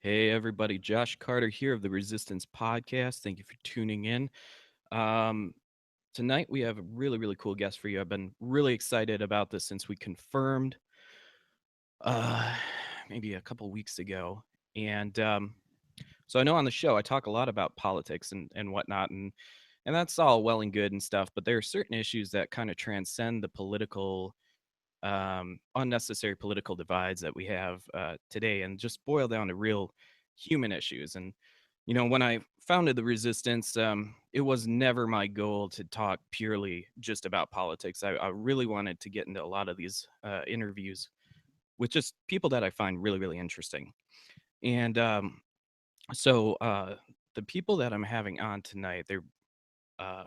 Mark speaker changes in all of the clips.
Speaker 1: Hey, everybody. Josh Carter here of the Resistance Podcast. Thank you for tuning in. Um, Tonight, we have a really, really cool guest for you. I've been really excited about this since we confirmed uh, maybe a couple weeks ago. And so I know on the show, I talk a lot about politics and whatnot, and that's all well and good and stuff, but there are certain issues that kind of transcend the political unnecessary political divides that we have today and just boil down to real human issues. And, when I founded the Resistance, it was never my goal to talk purely just about politics. I really wanted to get into a lot of these interviews with just people that I find really, really interesting. And so the people that I'm having on tonight, they're uh,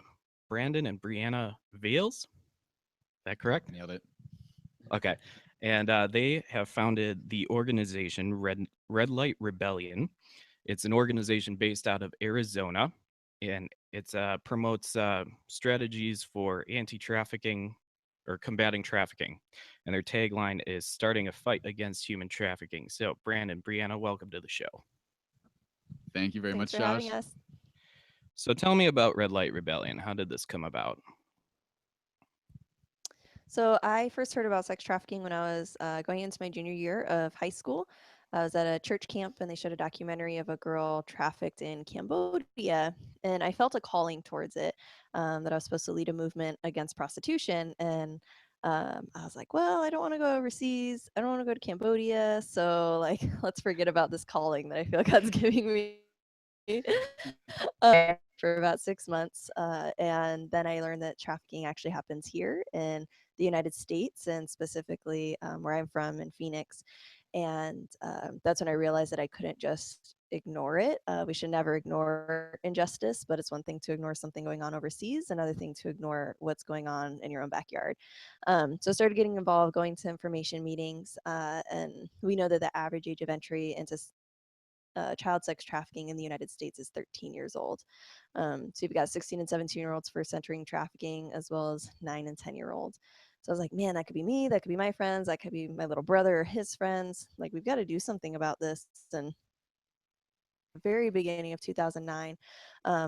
Speaker 1: Brandon and Brianna Vales. Is that correct?
Speaker 2: Nailed it.
Speaker 1: Okay. And they have founded the organization Red Light Rebellion. It's an organization based out of Arizona, and it promotes strategies for anti-trafficking or combating trafficking. And their tagline is "Starting a fight against human trafficking." So, Brandon, Brianna, welcome to the show.
Speaker 2: Thank you very
Speaker 3: Thanks
Speaker 2: much,
Speaker 3: for having
Speaker 2: Josh.
Speaker 3: us.
Speaker 1: So, tell me about Red Light Rebellion. How did this come about?
Speaker 3: So I first heard about sex trafficking when I was going into my junior year of high school. I was at a church camp and they showed a documentary of a girl trafficked in Cambodia. And I felt a calling towards it, that I was supposed to lead a movement against prostitution. And I was like, well, I don't want to go overseas. I don't want to go to Cambodia. So, like, let's forget about this calling that I feel God's giving me. For about 6 months. And then I learned that trafficking actually happens here in the United States and specifically where I'm from in Phoenix. And that's when I realized that I couldn't just ignore it. We should never ignore injustice, but it's one thing to ignore something going on overseas, another thing to ignore what's going on in your own backyard. So I started getting involved, going to information meetings, and we know that the average age of entry into child sex trafficking in the United States is 13 years old. So you've got 16 and 17-year-olds first entering trafficking, as well as 9 and 10-year-olds. So I was like, man, that could be me. That could be my friends. That could be my little brother or his friends. Like, we've got to do something about this. And very beginning of 2009,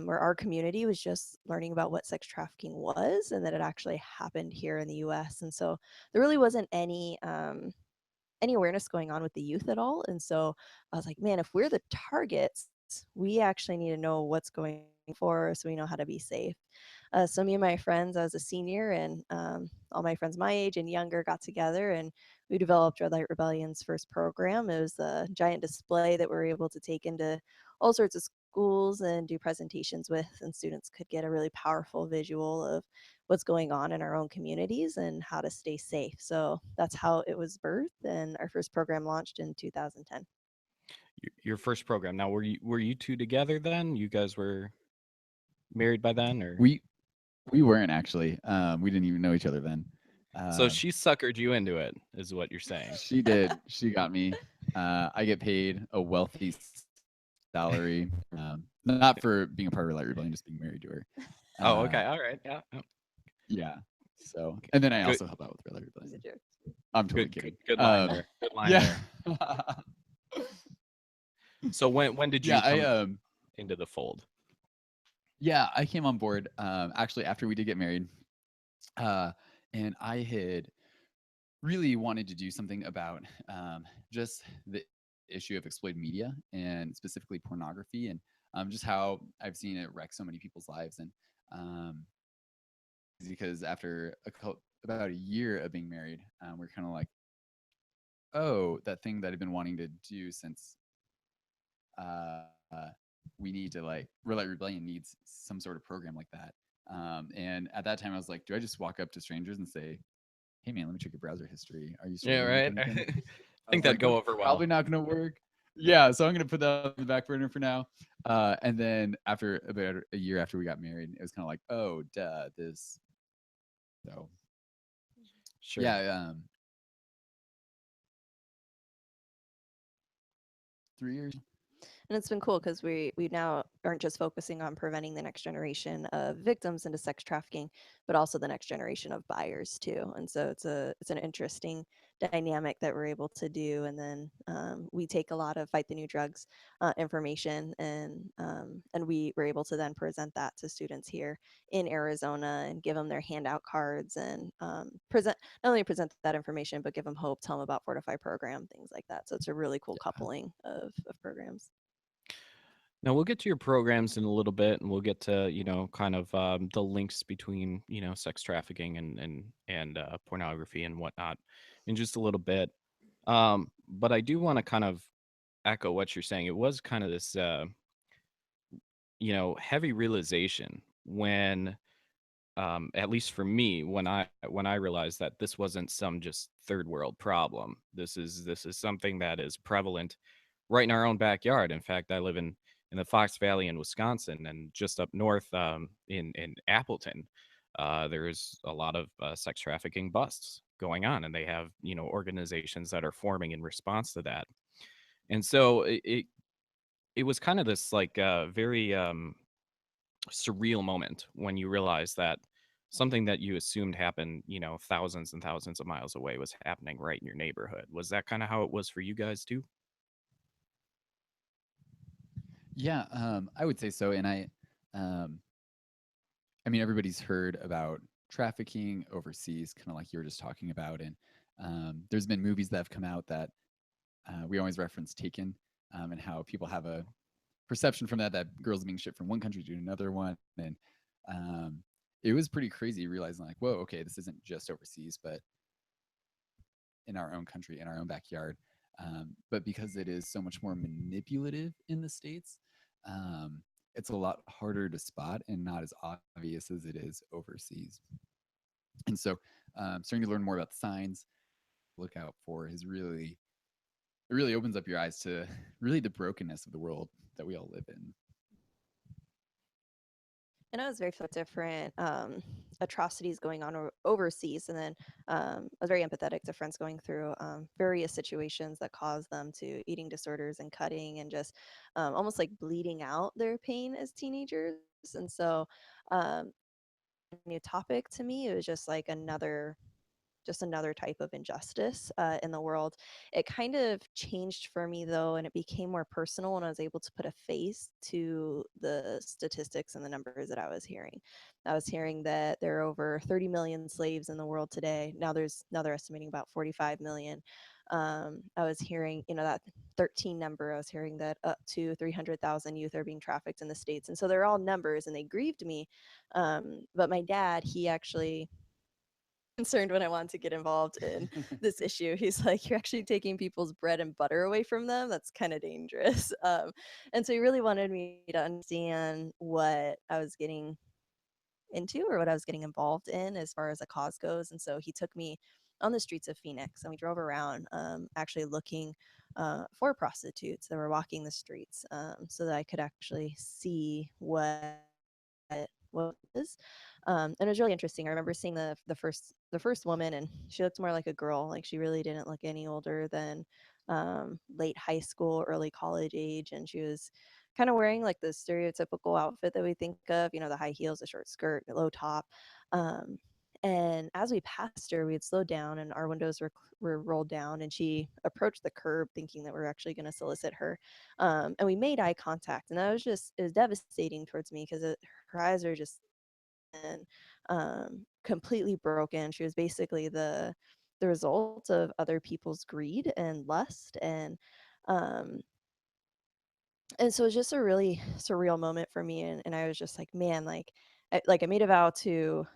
Speaker 3: where our community was just learning about what sex trafficking was and that it actually happened here in the US. And so there really wasn't any awareness going on with the youth at all. And so I was like, man, if we're the targets, we actually need to know what's going for so we know how to be safe. So me and my friends, I was a senior, and all my friends my age and younger got together and we developed Red Light Rebellion's first program. It was a giant display that we were able to take into all sorts of schools and do presentations with, and students could get a really powerful visual of what's going on in our own communities and how to stay safe. So that's how it was birthed, and our first program launched in 2010.
Speaker 1: Your first program. Now, were you two together then? You guys were married by then, or
Speaker 2: We we weren't actually. We didn't even know each other then.
Speaker 1: so
Speaker 2: Uh,
Speaker 1: she suckered you into it, is what you're saying?
Speaker 2: she did. She got me. I get paid a wealthy salary, not for being a part of Red Light Rebellion, just being married to her. Uh,
Speaker 1: Oh, okay. All right. Yeah. Oh,
Speaker 2: yeah. So, and then I
Speaker 1: good,
Speaker 2: also help out with Red Light
Speaker 3: It's a
Speaker 2: Rebellion.
Speaker 3: joke.
Speaker 2: I'm totally
Speaker 1: good, good,
Speaker 2: kidding.
Speaker 1: good line there. Good line
Speaker 2: Yeah,
Speaker 1: there. So when did
Speaker 2: yeah.
Speaker 1: you come into the fold?
Speaker 2: Yeah, I came on board actually after we did get married, uh, and I had really wanted to do something about just the issue of exploited media and specifically pornography, and just how I've seen it wreck so many people's lives. And um, because after about a year of being married, we're kind of like, oh, that thing that I've been wanting to do since we need to like Red Light Rebellion needs some sort of program like that. And at that time, I was like, do I just walk up to strangers and say, hey man, let me check your browser history. Are you
Speaker 1: Yeah,
Speaker 2: struggling with
Speaker 1: right.
Speaker 2: anything?
Speaker 1: I
Speaker 2: I was
Speaker 1: think
Speaker 2: like,
Speaker 1: that'd go
Speaker 2: that's
Speaker 1: over
Speaker 2: probably
Speaker 1: well.
Speaker 2: not going to work. Yeah, so I'm going to put that on the back burner for now. And then after about a year after we got married, it was kind of like, oh, duh, this. So
Speaker 1: Sure.
Speaker 2: yeah, 3 years.
Speaker 3: And it's been cool because we now aren't just focusing on preventing the next generation of victims into sex trafficking, but also the next generation of buyers too. And so it's an interesting dynamic that we're able to do. And then we take a lot of fight the new drugs information, and we were able to then present that to students here in Arizona and give them their handout cards, and present not only present that information but give them hope, tell them about Fortify program, things like that. So it's a really cool
Speaker 2: Yeah.
Speaker 3: coupling of programs.
Speaker 1: Now we'll get to your programs in a little bit, and we'll get to kind of the links between sex trafficking and pornography and whatnot in just a little bit. But I do want to kind of echo what you're saying. It was kind of this heavy realization when at least for me when I realized that this wasn't some just third world problem. This is something that is prevalent right in our own backyard. In fact, I live in the Fox Valley in Wisconsin, and just up north in Appleton, there's a lot of sex trafficking busts going on, and they have organizations that are forming in response to that. And so it was kind of this like very surreal moment when you realize that something that you assumed happened, thousands and thousands of miles away was happening right in your neighborhood. Was that kind of how it was for you guys too?
Speaker 2: Yeah, I would say so. And um, I mean, everybody's heard about trafficking overseas, kind of like you were just talking about. And there's been movies that have come out that we always reference Taken, and how people have a perception from that girls are being shipped from one country to another one. And um, it was pretty crazy realizing, like, whoa, okay, this isn't just overseas, but in our own country, in our own backyard. But because it is so much more manipulative in the States, um, it's a lot harder to spot and not as obvious as it is overseas. And so, starting to learn more about the signs, look out for is really, it really opens up your eyes to really the brokenness of the world that we all live in.
Speaker 3: And I was very different atrocities going on overseas, and then I was very empathetic to friends going through various situations that caused them to eating disorders and cutting, and just almost like bleeding out their pain as teenagers. And so, new topic to me. It was just another type of injustice in the world. It kind of changed for me though, and it became more personal when I was able to put a face to the statistics and the numbers that I was hearing. I was hearing that there are over 30 million slaves in the world today. Now they're estimating about 45 million. I was hearing, that 13 number. I was hearing that up to 300,000 youth are being trafficked in the states, and so they're all numbers, and they grieved me. But my dad, he actually concerned when I wanted to get involved in this issue. He's like, "You're actually taking people's bread and butter away from them. That's kind of dangerous." And so he really wanted me to understand what I was getting into, or what I was getting involved in as far as a cause goes. And so he took me on the streets of Phoenix, and we drove around, actually looking for prostitutes that were walking the streets, so that I could actually see what it is. And it was really interesting. I remember seeing the first woman, and she looked more like a girl. Like, she really didn't look any older than late high school, early college age, and she was kind of wearing like the stereotypical outfit that we think of. The high heels, the short skirt, the low top. Um, and as we passed her, we had slowed down, and our windows were rolled down, and she approached the curb thinking that we were actually going to solicit her. And we made eye contact, and that was just, it was devastating towards me, because her eyes are just and completely broken. She was basically the result of other people's greed and lust, um, and so it was just a really surreal moment for me. And I was just like, man, I made a vow to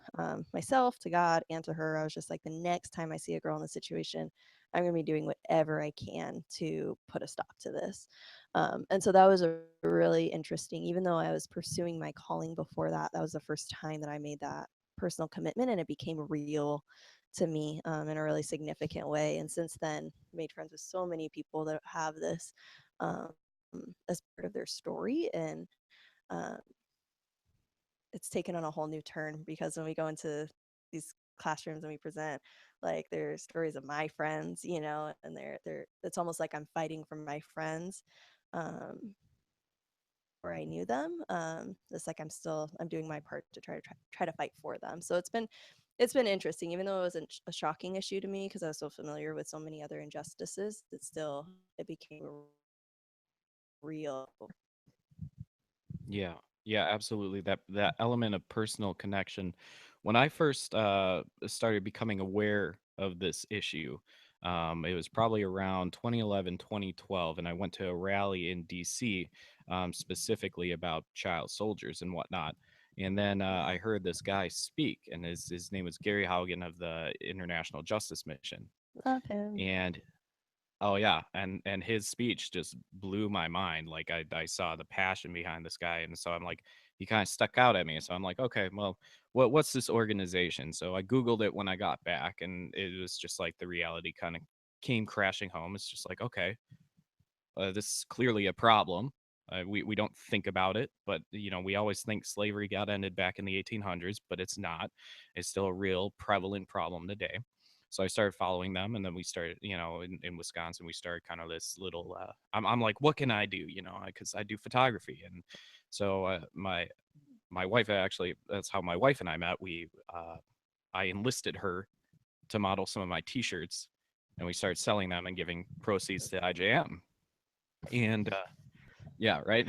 Speaker 3: myself, to God, and to her. I was just like, the next time I see a girl in this situation, I'm going to be doing whatever I can to put a stop to this. And so that was a really interesting, even though I was pursuing my calling before that, that was the first time that I made that personal commitment, and it became real to me in a really significant way. And since then, made friends with so many people that have this as part of their story. And um, it's taken on a whole new turn, because when we go into these classrooms and we present, like, there's stories of my friends, and they're it's almost like I'm fighting for my friends, um, where I knew them. It's like I'm doing my part to try to fight for them. So it's been interesting, even though it wasn't a shocking issue to me because I was so familiar with so many other injustices. It became real.
Speaker 1: Yeah. Yeah, absolutely. That element of personal connection. When I first started becoming aware of this issue, it was probably around 2011, 2012, and I went to a rally in DC, specifically about child soldiers and whatnot. And then I heard this guy speak, and his name was Gary Haugen of the International Justice Mission.
Speaker 3: Love him.
Speaker 1: And oh yeah, and his speech just blew my mind. Like I saw the passion behind this guy, and so I'm like, he kind of stuck out at me. So I'm like, okay, well, what's this organization? So I googled it when I got back, and it was just like the reality kind of came crashing home. It's just like, okay, this is clearly a problem. We don't think about it, but we always think slavery got ended back in the 1800s, but it's not. It's still a real prevalent problem today. So I started following them, and then we started, in Wisconsin, we started kind of this little. I'm like, what can I do? Because I do photography, and so my wife actually, that's how my wife and I met. I enlisted her to model some of my T-shirts, and we started selling them and giving proceeds to IJM. And yeah, right.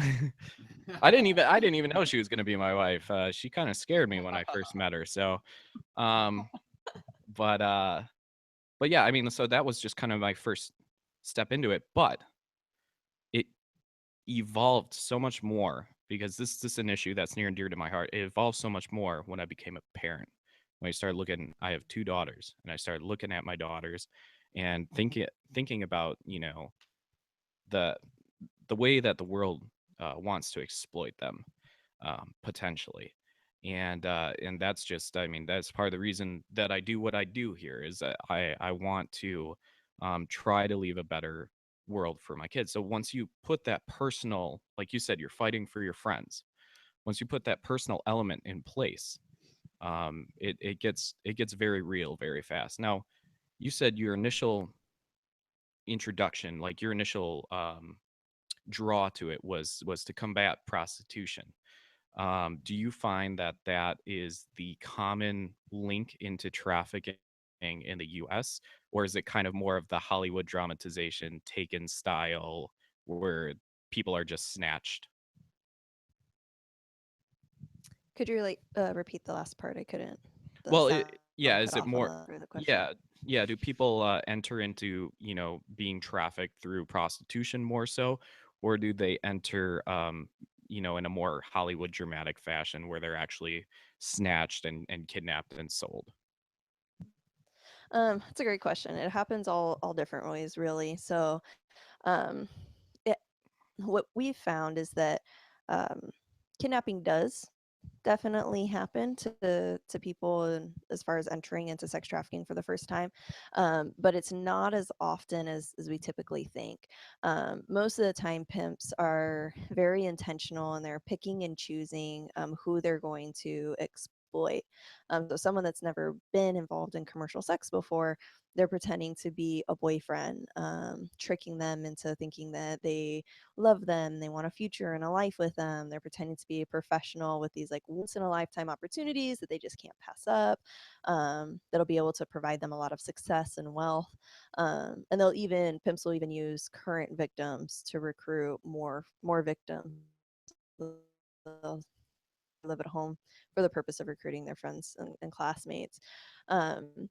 Speaker 1: I didn't even know she was gonna be my wife. She kind of scared me when I first met her. So, um, but uh, but yeah, I mean, so that was just kind of my first step into it. But it evolved so much more because this is an issue that's near and dear to my heart. It evolved so much more when I became a parent. When I started looking, I have two daughters, and I started looking at my daughters and thinking about the the way that the world wants to exploit them, potentially. And that's just, I mean, that's part of the reason that I do what I do here is that I want to try to leave a better world for my kids. So once you put that personal, like you said, you're fighting for your friends. Once you put that personal element in place, it gets very real very fast. Now, you said your initial introduction, like your initial draw to it was to combat prostitution. Do you find that that is the common link into trafficking in the US, or is it kind of more of the Hollywood dramatization taken style where people are just snatched?
Speaker 3: Could you repeat the last part? I couldn't. The
Speaker 1: Well,
Speaker 3: sound cut off
Speaker 1: yeah,
Speaker 3: on
Speaker 1: is it
Speaker 3: the
Speaker 1: more,
Speaker 3: for the question.
Speaker 1: yeah, yeah, do people enter into, being trafficked through prostitution more so, or do they enter in a more Hollywood dramatic fashion where they're actually snatched and kidnapped and sold?
Speaker 3: It's a great question. It happens all different ways, really. So, um, it, what we've found is that um, kidnapping does definitely happen to people as far as entering into sex trafficking for the first time, but it's not as often as we typically think. Most of the time pimps are very intentional and they're picking and choosing who they're going to exploit. So someone that's never been involved in commercial sex before, they're pretending to be a boyfriend, tricking them into thinking that they love them, they want a future and a life with them. They're pretending to be a professional with these like once in a lifetime opportunities that they just can't pass up. That'll be able to provide them a lot of success and wealth. And pimps will even use current victims to recruit more victims. They'll live at home for the purpose of recruiting their friends and classmates. Um,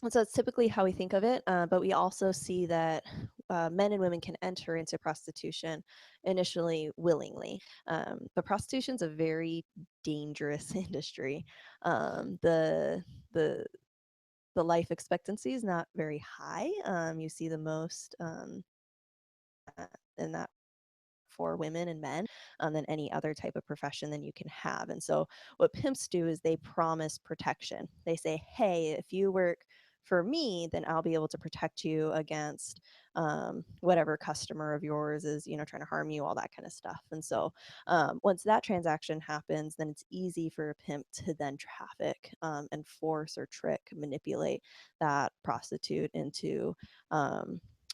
Speaker 3: and so that's typically how we think of it. But we also see that men and women can enter into prostitution initially willingly. But prostitution is a very dangerous industry. The the life expectancy is not very high. You see the most in that for women and men than any other type of profession than you can have. And so, what pimps do is they promise protection. They say, hey, if you work for me, then I'll be able to protect you against whatever customer of yours is, trying to harm you, all that kind of stuff. And so, once that transaction happens, then it's easy for a pimp to then traffic and force or trick, manipulate that prostitute into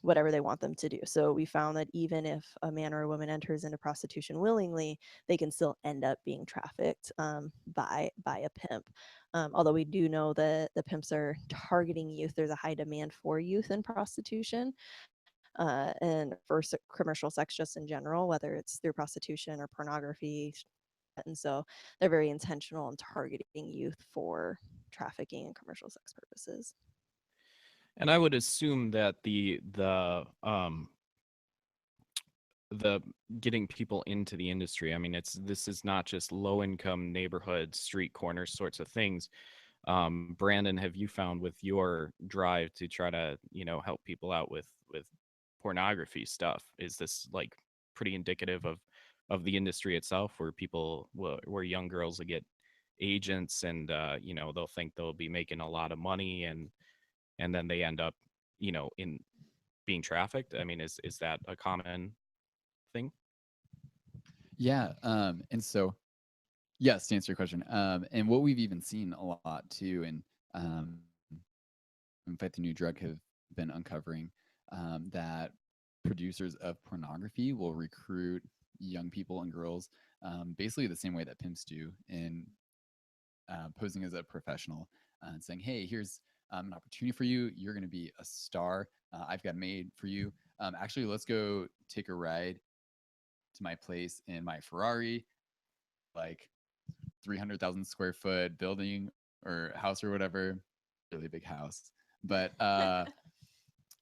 Speaker 3: whatever they want them to do. So we found that even if a man or a woman enters into prostitution willingly, they can still end up being trafficked by a pimp. Although we do know that the pimps are targeting youth, there's a high demand for youth in prostitution, and for commercial sex just in general, whether it's through prostitution or pornography. And so they're very intentional in targeting youth for trafficking and commercial sex purposes.
Speaker 1: And I would assume that the getting people into the industry, I mean, this is not just low income neighborhood street corners sorts of things. Brandon, have you found with your drive to try to, help people out with pornography stuff, is this like pretty indicative of the industry itself, where where young girls will get agents, and they'll think they'll be making a lot of money, and then they end up, in being trafficked? I mean, is that a common thing?
Speaker 2: Yeah. And so, yes, to answer your question, and what we've even seen a lot too, and in fact, the new drug have been uncovering that producers of pornography will recruit young people and girls basically the same way that pimps do, in posing as a professional and saying, "Hey, here's an opportunity for you. You're going to be a star. I've got made for you. Actually, let's go take a ride to my place in my Ferrari, like 300,000 square foot building or house or whatever, really big house." But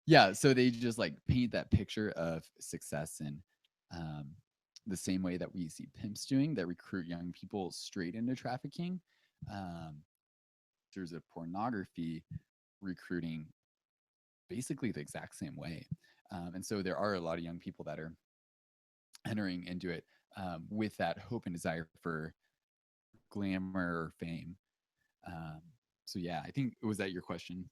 Speaker 2: yeah, so they just like paint that picture of success in um, the same way that we see pimps doing, that recruit young people straight into trafficking. Um, there's a pornography recruiting basically the exact same way. And so there are a lot of young people that are entering into it with that hope and desire for glamour or fame. Um, so yeah, I think, was that your question?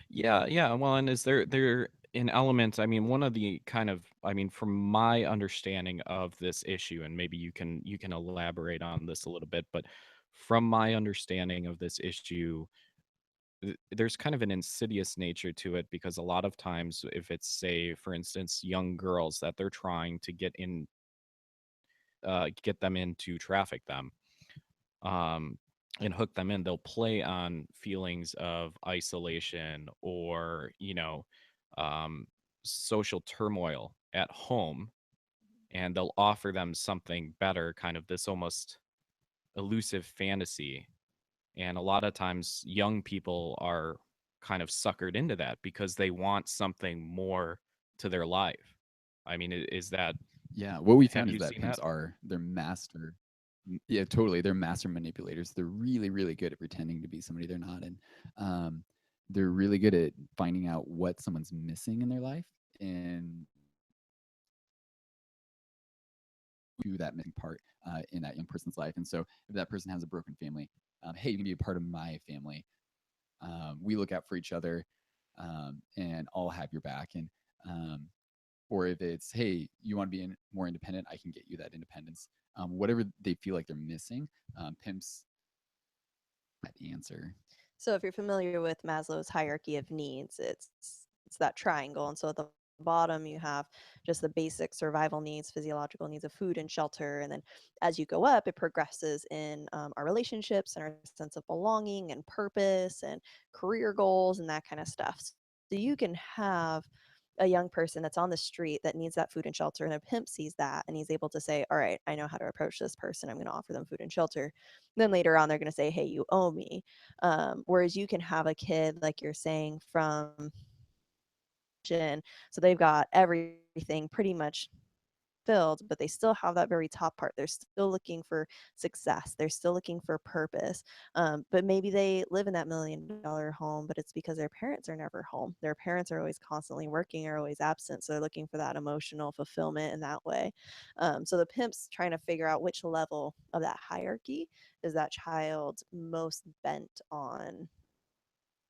Speaker 1: Yeah, yeah. Well, and is there an element? I mean, one of the kind of, I mean, from my understanding of this issue, and maybe you can elaborate on this a little bit, but from my understanding of this issue, there's kind of an insidious nature to it, because a lot of times, if it's, say, for instance, young girls that they're trying to get them in to traffic them, um, and hook them in, they'll play on feelings of isolation, or, um, social turmoil at home, and they'll offer them something better, kind of this almost elusive fantasy. And a lot of times, young people are kind of suckered into that because they want something more to their life. I mean, is that,
Speaker 2: Yeah, what we
Speaker 1: have
Speaker 2: found is
Speaker 1: you
Speaker 2: that
Speaker 1: seen
Speaker 2: pimps
Speaker 1: that?
Speaker 2: are they're master. Yeah, totally. They're master manipulators. They're really, really good at pretending to be somebody they're not, and um, they're really good at finding out what someone's missing in their life and to that missing part in that young person's life. And so, if that person has a broken family, hey, you can be a part of my family. We look out for each other, and I'll have your back. And or if it's, hey, you want to be more independent, I can get you that independence. Whatever they feel like they're missing, pimps that answer.
Speaker 3: So if you're familiar with Maslow's hierarchy of needs, it's that triangle. And so at the bottom you have just the basic survival needs, physiological needs of food and shelter. And then as you go up, it progresses in our relationships and our sense of belonging and purpose and career goals and that kind of stuff. So you can have a young person that's on the street that needs that food and shelter, and a pimp sees that and he's able to say, all right, I know how to approach this person, I'm going to offer them food and shelter. Then later on they're going to say, hey, you owe me. Whereas you can have a kid, like you're saying, from so they've got everything pretty much filled, but they still have that very top part. They're still looking for success. They're still looking for purpose. But maybe they live in that $1 million home, but it's because their parents are never home. Their parents are always constantly working, are always absent. So they're looking for that emotional fulfillment in that way. So the pimp's trying to figure out which level of that hierarchy is that child most bent on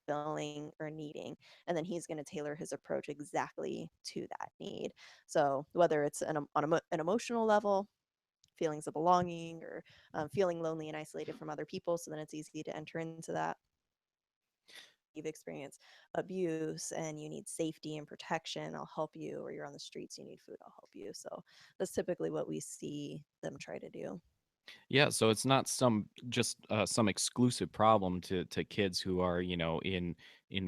Speaker 3: filling or needing, and then he's going to tailor his approach exactly to that need. So whether it's an emotional level, feelings of belonging, or feeling lonely and isolated from other people, so then it's easy to enter into that. you've experienced abuse and you need safety and protection, I'll help you, or you're on the streets, you need food, I'll help you. So that's typically what we see them try to do.
Speaker 1: Yeah, so it's not some exclusive problem to kids who are, in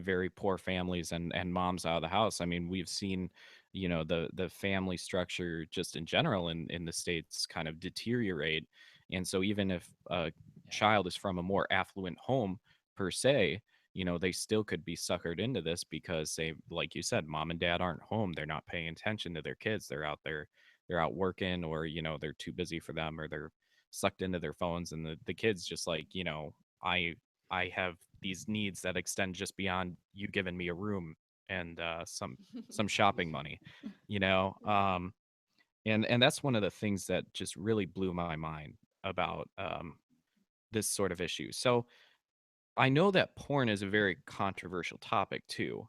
Speaker 1: very poor families and mom's out of the house. I mean, we've seen, the family structure just in general in the states kind of deteriorate. And so even if a
Speaker 2: Yeah.
Speaker 1: child is from a more affluent home per se, they still could be suckered into this because they, like you said, mom and dad aren't home. They're not paying attention to their kids. They're out there, they're out working, or, they're too busy for them, or they're sucked into their phones, and the kids just like, I have these needs that extend just beyond you giving me a room and some shopping money, you know and that's one of the things that just really blew my mind about this sort of issue. So I know that porn is a very controversial topic too,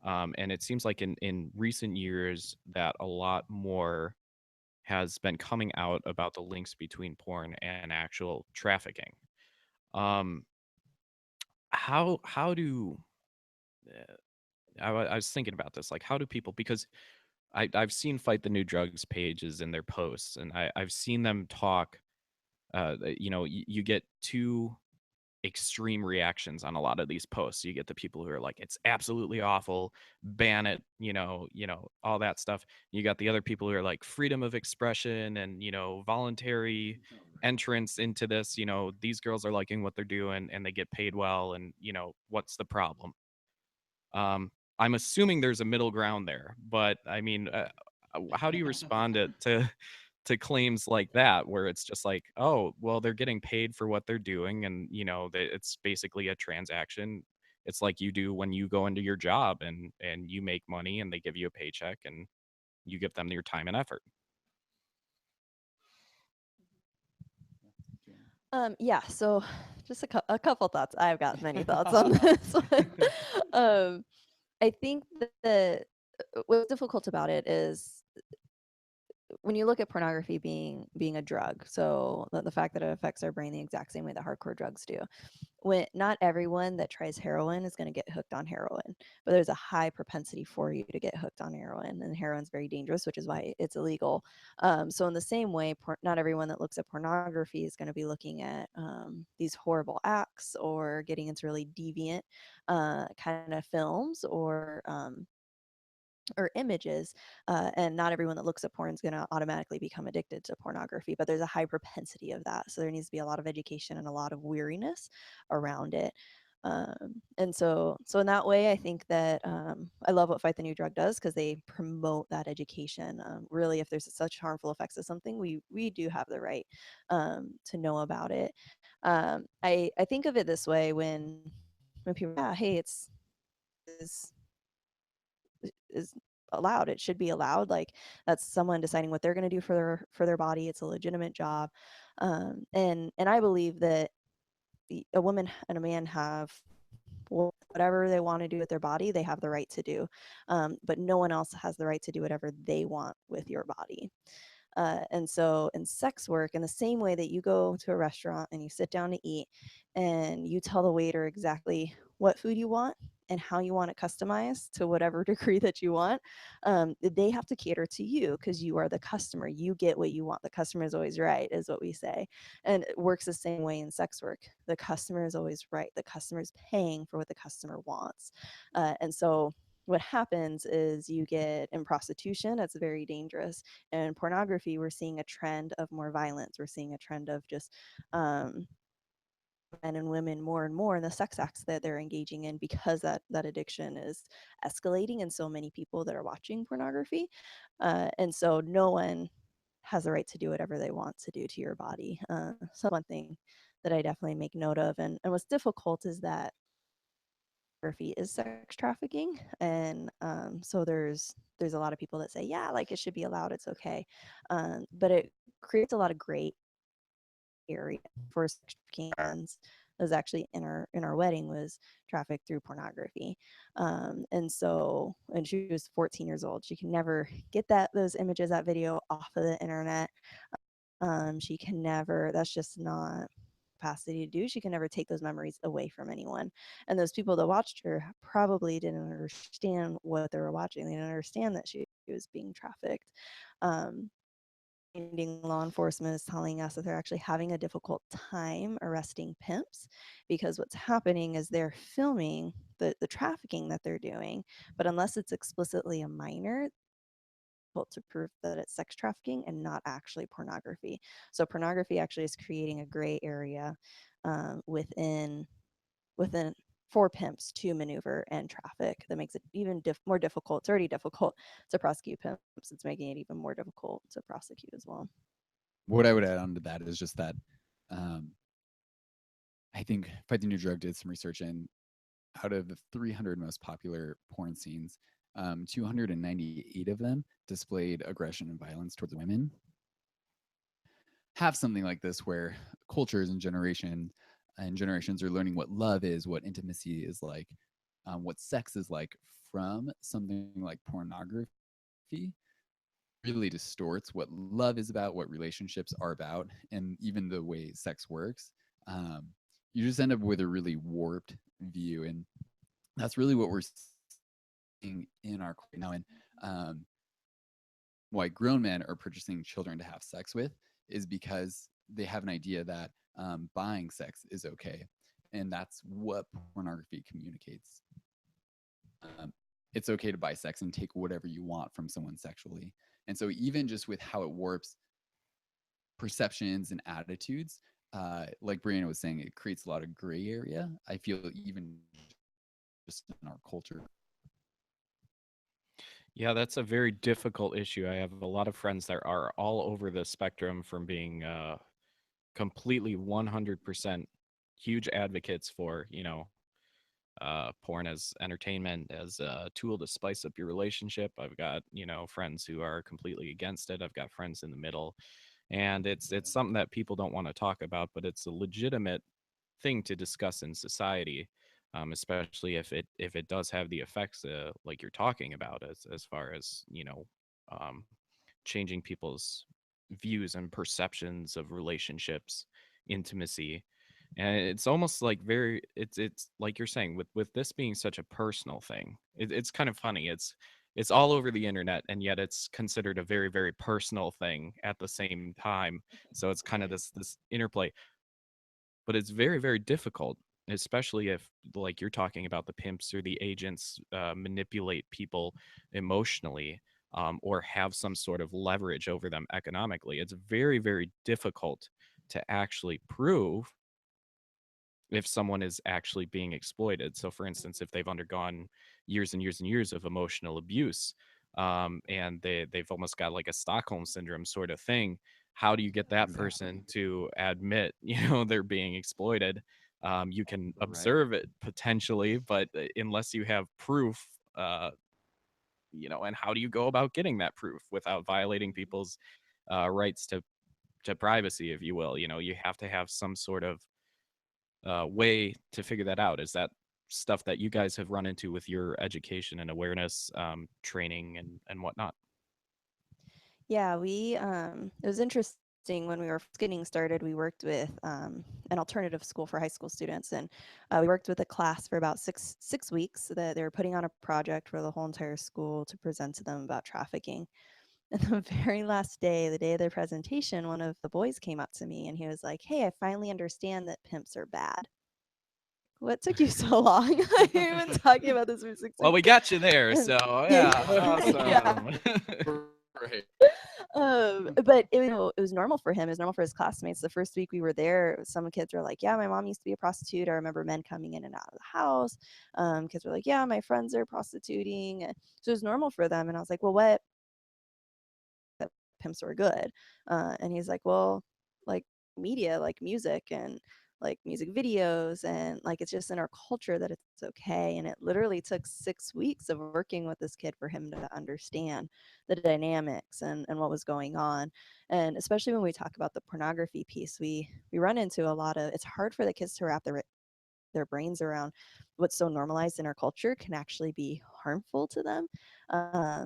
Speaker 1: and it seems like in recent years that a lot more has been coming out about the links between porn and actual trafficking. Um, how do I was thinking about this, like how do people, because I've seen Fight the New Drugs pages in their posts, and I've seen them talk. You get two extreme reactions on a lot of these posts. You get the people who are like, it's absolutely awful, ban it, all that stuff. You got the other people who are like freedom of expression and, voluntary
Speaker 2: Oh, right.
Speaker 1: entrance into this. These girls are liking what they're doing and they get paid well, and, what's the problem? I'm assuming there's a middle ground there, but I mean, how do you respond to claims like that, where it's just like, oh, well, they're getting paid for what they're doing, and it's basically a transaction. It's like you do when you go into your job and you make money and they give you a paycheck and you give them your time and effort.
Speaker 2: Yeah.
Speaker 3: Yeah, so just a couple thoughts. I've got many thoughts on this one. um, I think that what's difficult about it is when you look at pornography being a drug, so the fact that it affects our brain the exact same way that hardcore drugs do. When not everyone that tries heroin is going to get hooked on heroin, but there's a high propensity for you to get hooked on heroin, and heroin's very dangerous, which is why it's illegal. So in the same way, not everyone that looks at pornography is going to be looking at these horrible acts or getting into really deviant kind of films or images, and not everyone that looks at porn is going to automatically become addicted to pornography, but there's a high propensity of that, so there needs to be a lot of education and a lot of weariness around it. And so in that way, I think that I love what Fight the New Drug does, because they promote that education. Really, if there's such harmful effects of something, we do have the right to know about it. I think of it this way: when people, yeah, hey, is is allowed. It should be allowed. Like, that's someone deciding what they're going to do for their body. It's a legitimate job, and I believe that a woman and a man have whatever they want to do with their body. They have the right to do, but no one else has the right to do whatever they want with your body. And so in sex work, in the same way that you go to a restaurant and you sit down to eat and you tell the waiter exactly what food you want and how you want it customized to whatever degree that you want, they have to cater to you because you are the customer. You get what you want. The customer is always right, is what we say. And it works the same way in sex work. The customer is always right. The customer is paying for what the customer wants. And so what happens is you get in prostitution, it's very dangerous. And pornography, we're seeing a trend of more violence. We're seeing a trend of just um, men and women more and more in the sex acts that they're engaging in, because that addiction is escalating in so many people that are watching pornography. And so no one has the right to do whatever they want to do to your body. So one thing that I definitely make note of, and what's difficult is that pornography is sex trafficking, and so there's a lot of people that say, yeah, like it should be allowed, it's okay, but it creates a lot of gray area for sex trafficking. Friends was actually in our wedding was trafficked through pornography, and she was 14 years old. She can never get those images, that video off of the internet. She can never. That's just not capacity to do, she can never take those memories away from anyone. And those people that watched her probably didn't understand what they were watching. They didn't understand that she was being trafficked. Um, Finding law enforcement is telling us that they're actually having a difficult time arresting pimps because what's happening is they're filming the trafficking that they're doing, but unless it's explicitly a minor, to prove that it's sex trafficking and not actually pornography. So pornography actually is creating a gray area within for pimps to maneuver and traffic that makes it even more difficult. It's already difficult to prosecute pimps. It's making it even more difficult to prosecute as well.
Speaker 2: What I would add on to that is just that um, I think Fight the New Drug did some research, and out of the 300 most popular porn scenes, 298 of them displayed aggression and violence towards women. Have something like this where cultures and generations are learning what love is, what intimacy is like, what sex is like from something like pornography, really distorts what love is about, what relationships are about, and even the way sex works. Um, you just end up with a really warped view, and that's really what we're seeing in our now. And um, why grown men are purchasing children to have sex with is because they have an idea that buying sex is okay, and that's what pornography communicates. It's okay to buy sex and take whatever you want from someone sexually. And so, even just with how it warps perceptions and attitudes, like Brianna was saying, it creates a lot of gray area. I feel even just in our culture.
Speaker 1: Yeah, that's a very difficult issue. I have a lot of friends that are all over the spectrum from being completely 100% huge advocates for, porn as entertainment, as a tool to spice up your relationship. I've got, friends who are completely against it. I've got friends in the middle. And it's something that people don't want to talk about, but it's a legitimate thing to discuss in society, especially if it does have the effects like you're talking about, as far as um, changing people's views and perceptions of relationships, intimacy. And it's almost like it's like you're saying, with this being such a personal thing, it's kind of funny. It's all over the internet, and yet it's considered a very, very personal thing at the same time. So it's kind of this interplay, but it's very, very difficult, especially if, like you're talking about, the pimps or the agents manipulate people emotionally, or have some sort of leverage over them economically. It's very, very difficult to actually prove if someone is actually being exploited. So, for instance, if they've undergone years and years and years of emotional abuse, and they've almost got like a Stockholm syndrome sort of thing, how do you get that
Speaker 2: Exactly.
Speaker 1: person to admit, they're being exploited? You can
Speaker 2: Right.
Speaker 1: observe it potentially, but unless you have proof, and how do you go about getting that proof without violating people's rights to privacy, if you will? You have to have some sort of way to figure that out. Is that stuff that you guys have run into with your education and awareness training and whatnot?
Speaker 3: Yeah, it was interesting when we were first getting started. We worked with an alternative school for high school students, and we worked with a class for about six weeks. That they were putting on a project for the whole entire school to present to them about trafficking. And the very last day, the day of their presentation, one of the boys came up to me and he was like, "Hey, I finally understand that pimps are bad." What took you so long? You've been talking about this for six
Speaker 1: Well,
Speaker 3: weeks.
Speaker 1: we got you there,
Speaker 3: And
Speaker 1: so
Speaker 3: yeah,
Speaker 1: yeah,
Speaker 3: yeah.
Speaker 1: awesome.
Speaker 2: Right.
Speaker 3: But it was normal for him. It was normal for his classmates. The first week we were there, some kids were like, "Yeah, my mom used to be a prostitute." I remember men coming in and out of the house. Kids were like, "Yeah, my friends are prostituting." So it was normal for them. And I was like, "Well, what that pimps were good?" And he's like, "Well, like media, like music and like music videos, and like it's just in our culture that it's okay." And it literally took 6 weeks of working with this kid for him to understand the dynamics and what was going on. And especially when we talk about the pornography piece, we run into a lot of, it's hard for the kids to wrap their their brains around what's so normalized in our culture can actually be harmful to them.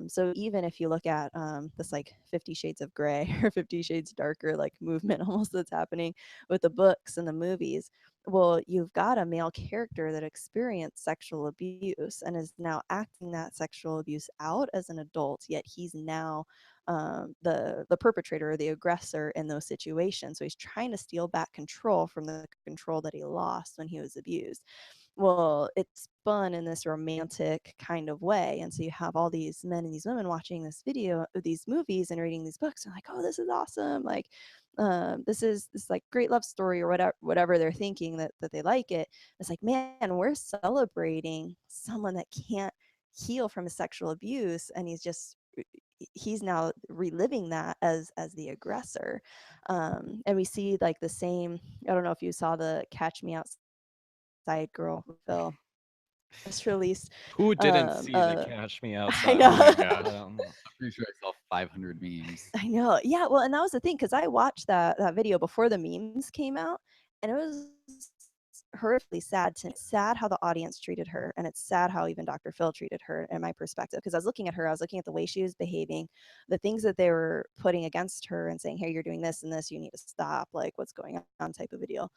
Speaker 3: So even if you look at this like 50 Shades of Grey or 50 Shades Darker like movement almost that's happening with the books and the movies, well, you've got a male character that experienced sexual abuse and is now acting that sexual abuse out as an adult, yet he's now the perpetrator or the aggressor in those situations. So he's trying to steal back control from the control that he lost when he was abused. Well, it's spun in this romantic kind of way. And so you have all these men and these women watching this video, these movies and reading these books and like, oh, this is awesome. Like, this is this like great love story or whatever they're thinking that they like it. It's like, man, we're celebrating someone that can't heal from a sexual abuse. And he's now reliving that as the aggressor. And we see like the same, I don't know if you saw the Catch Me Outside girl Phil just released.
Speaker 1: Who didn't see the
Speaker 3: Uh,
Speaker 1: Cash Me
Speaker 3: I
Speaker 1: Outside?
Speaker 2: Oh
Speaker 3: know.
Speaker 2: my
Speaker 1: Oh,
Speaker 2: gosh.
Speaker 1: I don't know.
Speaker 2: I'm pretty sure I saw 500 memes.
Speaker 3: I know. Yeah, well, and that was the thing because I watched that video before the memes came out, and it was horrifically sad to sad how the audience treated her, and it's sad how even Dr. Phil treated her in my perspective. Because I was looking at her, I was looking at the way she was behaving, the things that they were putting against her and saying, "Hey, you're doing this and this, you need to stop," like what's going on type of a deal.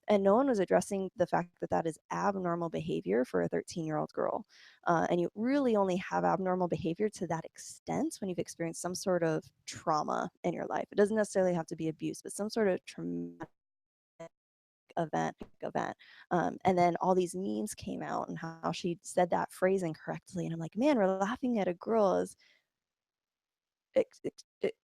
Speaker 3: And no one was addressing the fact that that is abnormal behavior for a 13-year-old girl. And you really only have abnormal behavior to that extent when you've experienced some sort of trauma in your life. It doesn't necessarily have to be abuse, but some sort of traumatic event. And then all these memes came out and how she said that phrase incorrectly. And I'm like, man, we're laughing at a girl as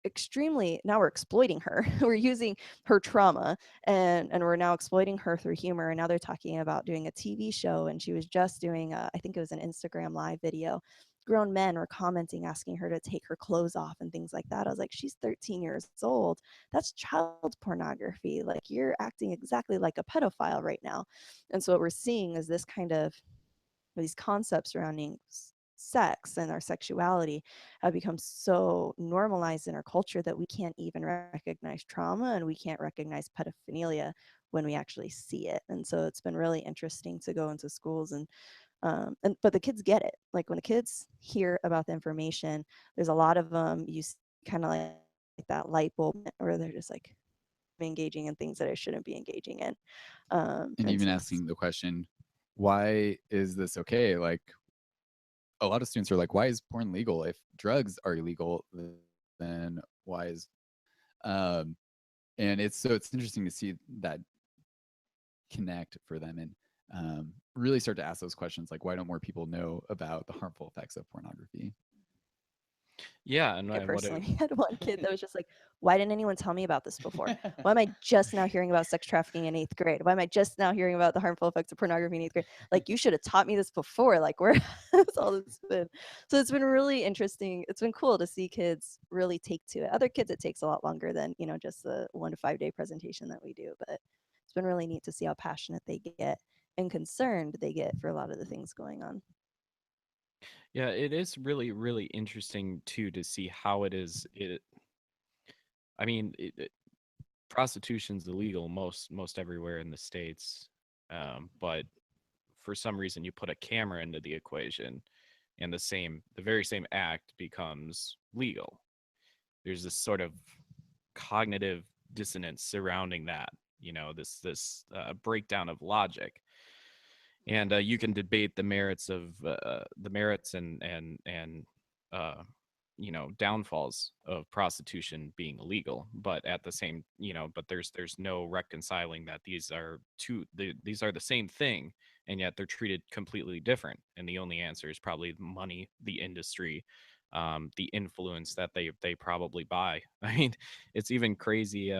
Speaker 3: extremely now we're exploiting her. We're using her trauma and we're now exploiting her through humor. And now they're talking about doing a TV show, and she was just doing I think it was an Instagram live video. Grown men were commenting asking her to take her clothes off and things like that. I was like, she's 13 years old. That's child pornography. Like, you're acting exactly like a pedophile right now. And so what we're seeing is this kind of these concepts surrounding sex and our sexuality have become so normalized in our culture that we can't even recognize trauma and we can't recognize pedophilia when we actually see it. And so it's been really interesting to go into schools and but the kids get it. Like when the kids hear about the information, there's a lot of them you kind of like that light bulb where they're just like engaging in things that I shouldn't be engaging in.
Speaker 2: And
Speaker 3: And
Speaker 2: even
Speaker 3: s-
Speaker 2: asking the question, why is this okay? Like a lot of students are like, why is porn legal? If drugs are illegal, then why is um and it's interesting to see that connect for them and really start to ask those questions like why don't more people know about the harmful effects of pornography?
Speaker 1: Yeah, and
Speaker 3: it
Speaker 1: what
Speaker 3: personally.
Speaker 1: a
Speaker 3: We had one kid that was just like, why didn't anyone tell me about this before? Why am I just now hearing about sex trafficking in eighth grade? Why am I just now hearing about the harmful effects of pornography in eighth grade? Like, you should have taught me this before. Like, where has all this been? So it's been really interesting. It's been cool to see kids really take to it. Other kids, it takes a lot longer than, just the 1 to 5 day presentation that we do. But it's been really neat to see how passionate they get and concerned they get for a lot of the things going on.
Speaker 1: yeah, it is really, really interesting too to see how it is. I mean, prostitution's illegal most everywhere in the states, but for some reason you put a camera into the equation, and the very same act becomes legal. There's this sort of cognitive dissonance surrounding that. This breakdown of logic, and you can debate the merits and uh, downfalls of prostitution being illegal, but at the same but there's no reconciling that these are the same thing, and yet they're treated completely different, and the only answer is probably money, the industry, the influence that they probably buy. I mean, it's even crazy.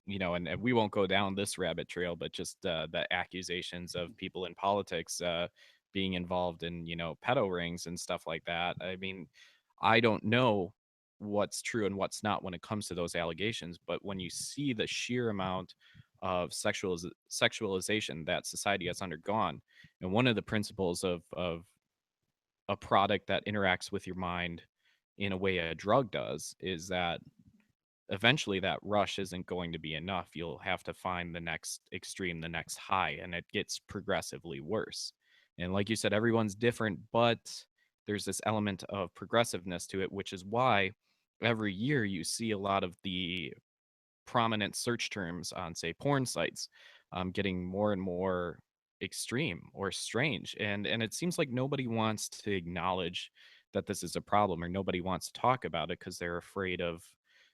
Speaker 1: And we won't go down this rabbit trail, but just the accusations of people in politics being involved in pedo rings and stuff like that. I mean, I don't know what's true and what's not when it comes to those allegations, but when you see the sheer amount of sexualization that society has undergone, and one of the principles of a product that interacts with your mind in a way a drug does is that eventually that rush isn't going to be enough. You'll have to find the next extreme, the next high, and it gets progressively worse. And like you said, everyone's different, but there's this element of progressiveness to it, which is why every year you see a lot of the prominent search terms on, say, porn sites, getting more and more extreme or strange. And it seems like nobody wants to acknowledge that this is a problem, or nobody wants to talk about it because they're afraid of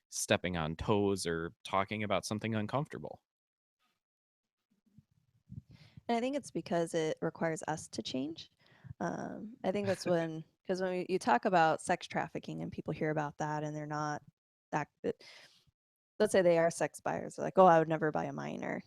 Speaker 1: stepping on toes or talking about something uncomfortable.
Speaker 3: And I think it's because it requires us to change. I think that's when, because when you talk about sex trafficking and people hear about that and they're not that, let's say they are sex buyers, they're like, oh, I would never buy a minor.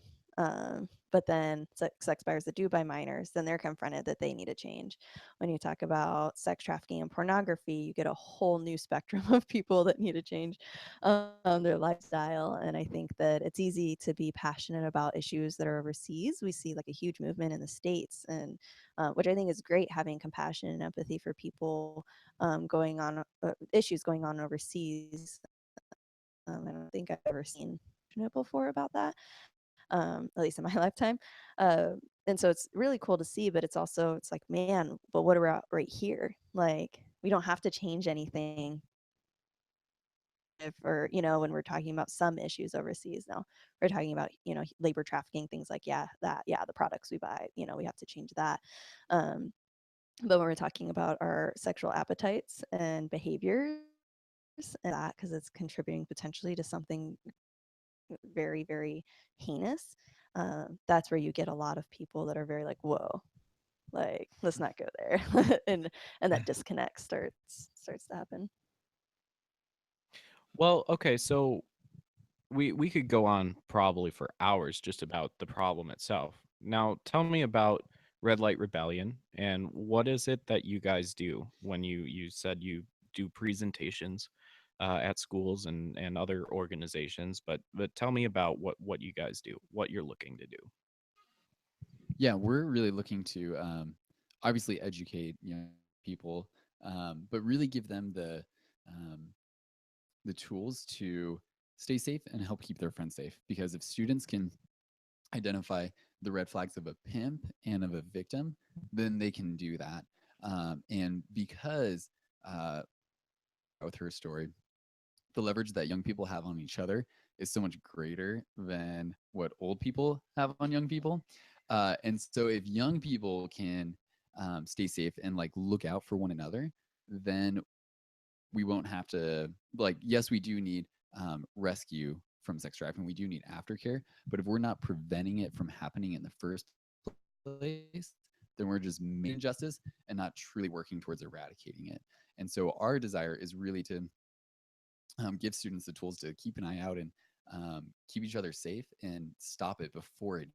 Speaker 3: But then sex buyers that do buy minors, then they're confronted that they need a change. When you talk about sex trafficking and pornography, you get a whole new spectrum of people that need to change their lifestyle. And I think that it's easy to be passionate about issues that are overseas. We see like a huge movement in the States, and which I think is great, having compassion and empathy for people going on issues going on overseas. I don't think I've ever seen it before about that, at least in my lifetime. And so it's really cool to see, but it's like, man, but what about right here? Like, we don't have to change anything if, or, when we're talking about some issues overseas. Now we're talking about, labor trafficking, things like, the products we buy, we have to change that. Um, but when we're talking about our sexual appetites and behaviors and that, because it's contributing potentially to something very, very heinous, that's where you get a lot of people that are very like, whoa, like, let's not go there. And that disconnect starts to happen.
Speaker 1: Well, okay, so we could go on probably for hours just about the problem itself. Now, tell me about Red Light Rebellion, and what is it that you guys do when you said you do presentations at schools and other organizations, but tell me about what you guys do, what you're looking to do.
Speaker 2: Yeah, we're really looking to obviously educate young people, but really give them the tools to stay safe and help keep their friends safe. Because if students can identify the red flags of a pimp and of a victim, then they can do that. And because uh, with her story, the leverage that young people have on each other is so much greater than what old people have on young people. And so if young people can stay safe and like look out for one another, then we won't have to, like, yes, we do need rescue from sex trafficking. We do need aftercare, but if we're not preventing it from happening in the first place, then we're just making injustice and not truly working towards eradicating it. And so our desire is really to give students the tools to keep an eye out and keep each other safe and stop it before it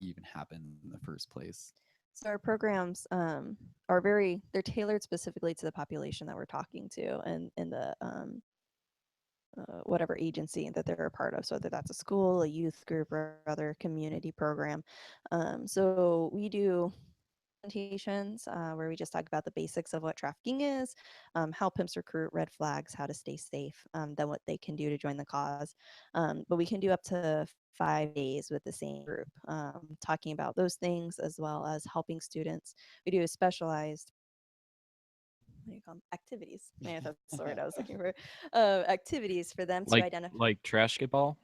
Speaker 2: even happens in the first place.
Speaker 3: So our programs are they're tailored specifically to the population that we're talking to, and in the whatever agency that they're a part of. So whether that's a school, a youth group, or other community program. So we do presentations where we just talk about the basics of what trafficking is, how pimps recruit, red flags, how to stay safe, then what they can do to join the cause. But we can do up to 5 days with the same group, talking about those things as well as helping students. We do a specialized, what do you call them? Activities. Yeah, that's the word I was looking for. Activities for them to identify,
Speaker 1: Like trash get ball?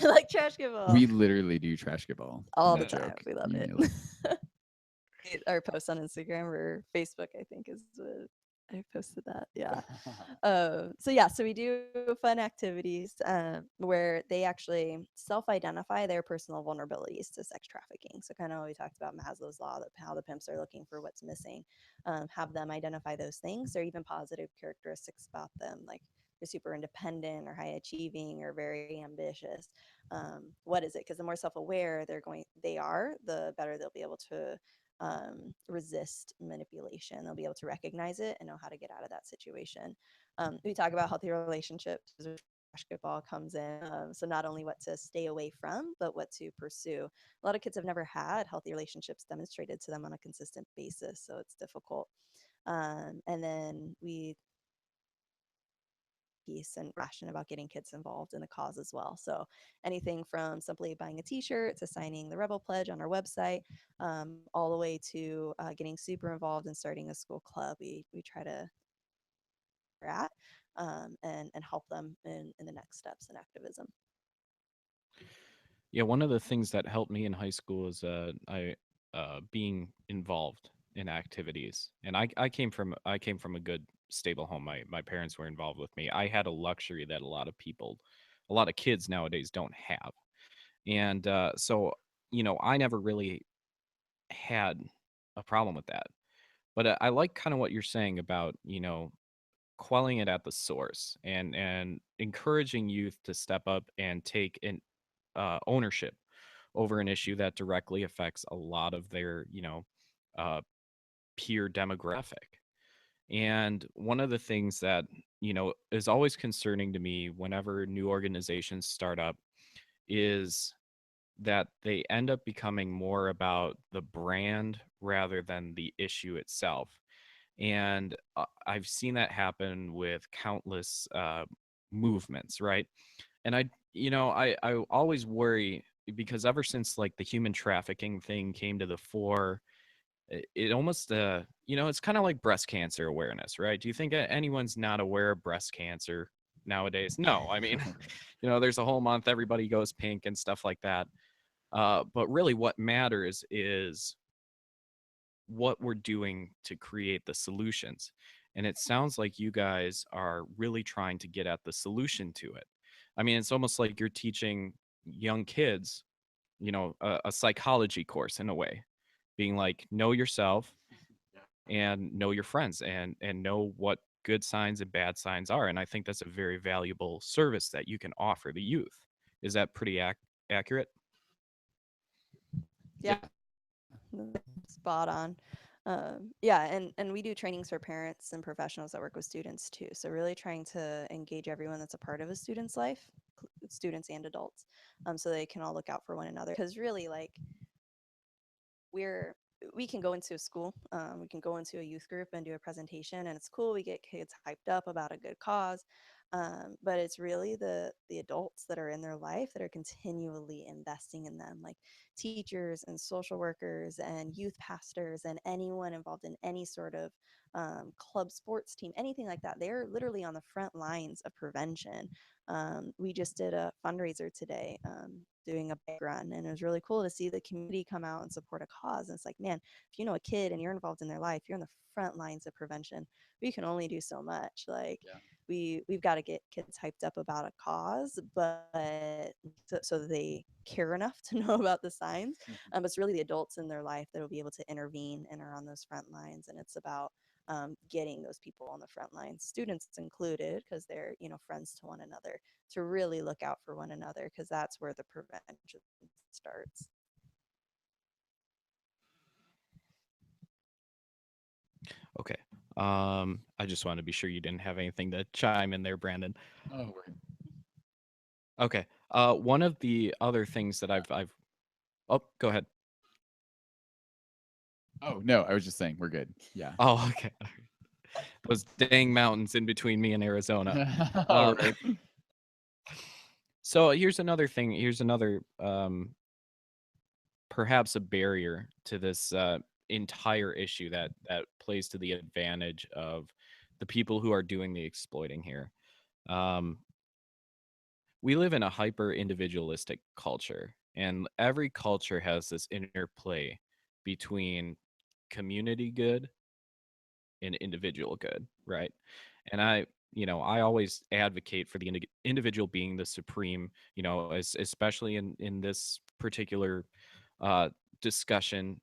Speaker 3: like trash give
Speaker 2: We
Speaker 3: ball,
Speaker 2: literally do trash ball.
Speaker 3: all
Speaker 2: No
Speaker 3: the time.
Speaker 2: joke.
Speaker 3: We love
Speaker 2: You
Speaker 3: it.
Speaker 2: nailed it.
Speaker 3: Our post on Instagram or Facebook, I think, is what I posted that. Yeah. So we do fun activities where they actually self-identify their personal vulnerabilities to sex trafficking. So kind of we talked about Maslow's law, that how the pimps are looking for what's missing. Have them identify those things, or even positive characteristics about them, like they're super independent or high achieving or very ambitious. What is it? Because the more self-aware they are, the better they'll be able to resist manipulation. They'll be able to recognize it and know how to get out of that situation. We talk about healthy relationships. Basketball comes in. So not only what to stay away from, but what to pursue. A lot of kids have never had healthy relationships demonstrated to them on a consistent basis, so it's difficult. And then we piece and passionate about getting kids involved in the cause as well. So anything from simply buying a T-shirt to signing the Rebel Pledge on our website, all the way to getting super involved and starting a school club. We try to at and help them in the next steps in activism.
Speaker 1: Yeah, one of the things that helped me in high school is I being involved in activities, and I came from a good stable home. My parents were involved with me. I had a luxury that a lot of people, a lot of kids nowadays don't have, and so I never really had a problem with that. But I like kind of what you're saying about quelling it at the source and encouraging youth to step up and take an ownership over an issue that directly affects a lot of their uh, peer demographic. And one of the things that is always concerning to me whenever new organizations start up is that they end up becoming more about the brand rather than the issue itself. And I've seen that happen with countless movements, right? And I always worry because ever since like the human trafficking thing came to the fore, it almost it's kind of like breast cancer awareness, right? Do you think anyone's not aware of breast cancer nowadays? No, I mean, there's a whole month everybody goes pink and stuff like that. But really, what matters is what we're doing to create the solutions. And it sounds like you guys are really trying to get at the solution to it. I mean, it's almost like you're teaching young kids, a psychology course in a way, being like, know yourself and know your friends and know what good signs and bad signs are. And I think that's a very valuable service that you can offer the youth. Is that pretty accurate?
Speaker 3: Yeah, spot on. Yeah, and we do trainings for parents and professionals that work with students too. So really trying to engage everyone that's a part of a student's life, students and adults, so they can all look out for one another. Because really, like we're we can go into a school, we can go into a youth group and do a presentation, and it's cool. We get kids hyped up about a good cause, but it's really the adults that are in their life that are continually investing in them, like teachers and social workers and youth pastors and anyone involved in any sort of club sports team, anything like that. They're literally on the front lines of prevention. We just did a fundraiser today, doing a bike run, and it was really cool to see the community come out and support a cause. And it's like, man, if you know a kid and you're involved in their life, you're on the front lines of prevention. We can only do so much. Like
Speaker 2: Yeah.
Speaker 3: we've got to get kids hyped up about a cause, but so that they care enough to know about the signs. But it's really the adults in their life that will be able to intervene and are on those front lines. And it's about getting those people on the front lines, students included, because they're friends to one another, to really look out for one another, because that's where the prevention starts.
Speaker 1: Okay. I just wanted to be sure you didn't have anything to chime in there, Brandon.
Speaker 2: Oh, we're good.
Speaker 1: Okay. One of the other things that I've oh, go ahead.
Speaker 2: Oh no, I was just saying we're good. Yeah.
Speaker 1: Oh, okay. Those dang mountains in between me and Arizona.
Speaker 2: All
Speaker 1: Um,
Speaker 2: right.
Speaker 1: so here's another thing. Here's another perhaps a barrier to this entire issue that plays to the advantage of the people who are doing the exploiting here. Um, we live in a hyper individualistic culture, and every culture has this interplay between community good and individual good, right? And I always advocate for the individual being the supreme, especially in this particular uh, discussion.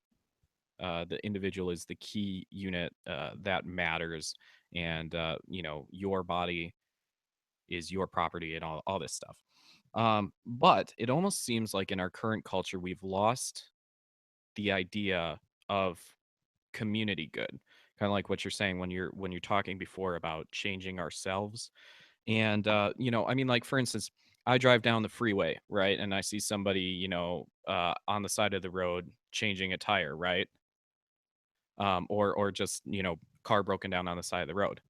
Speaker 1: The individual is the key unit that matters, and your body is your property and all this stuff. But it almost seems like in our current culture, we've lost the idea of community good, kind of like what you're saying when you're talking before about changing ourselves. And I mean, like for instance, I drive down the freeway, right, and I see somebody on the side of the road changing a tire, right, or just car broken down on the side of the road.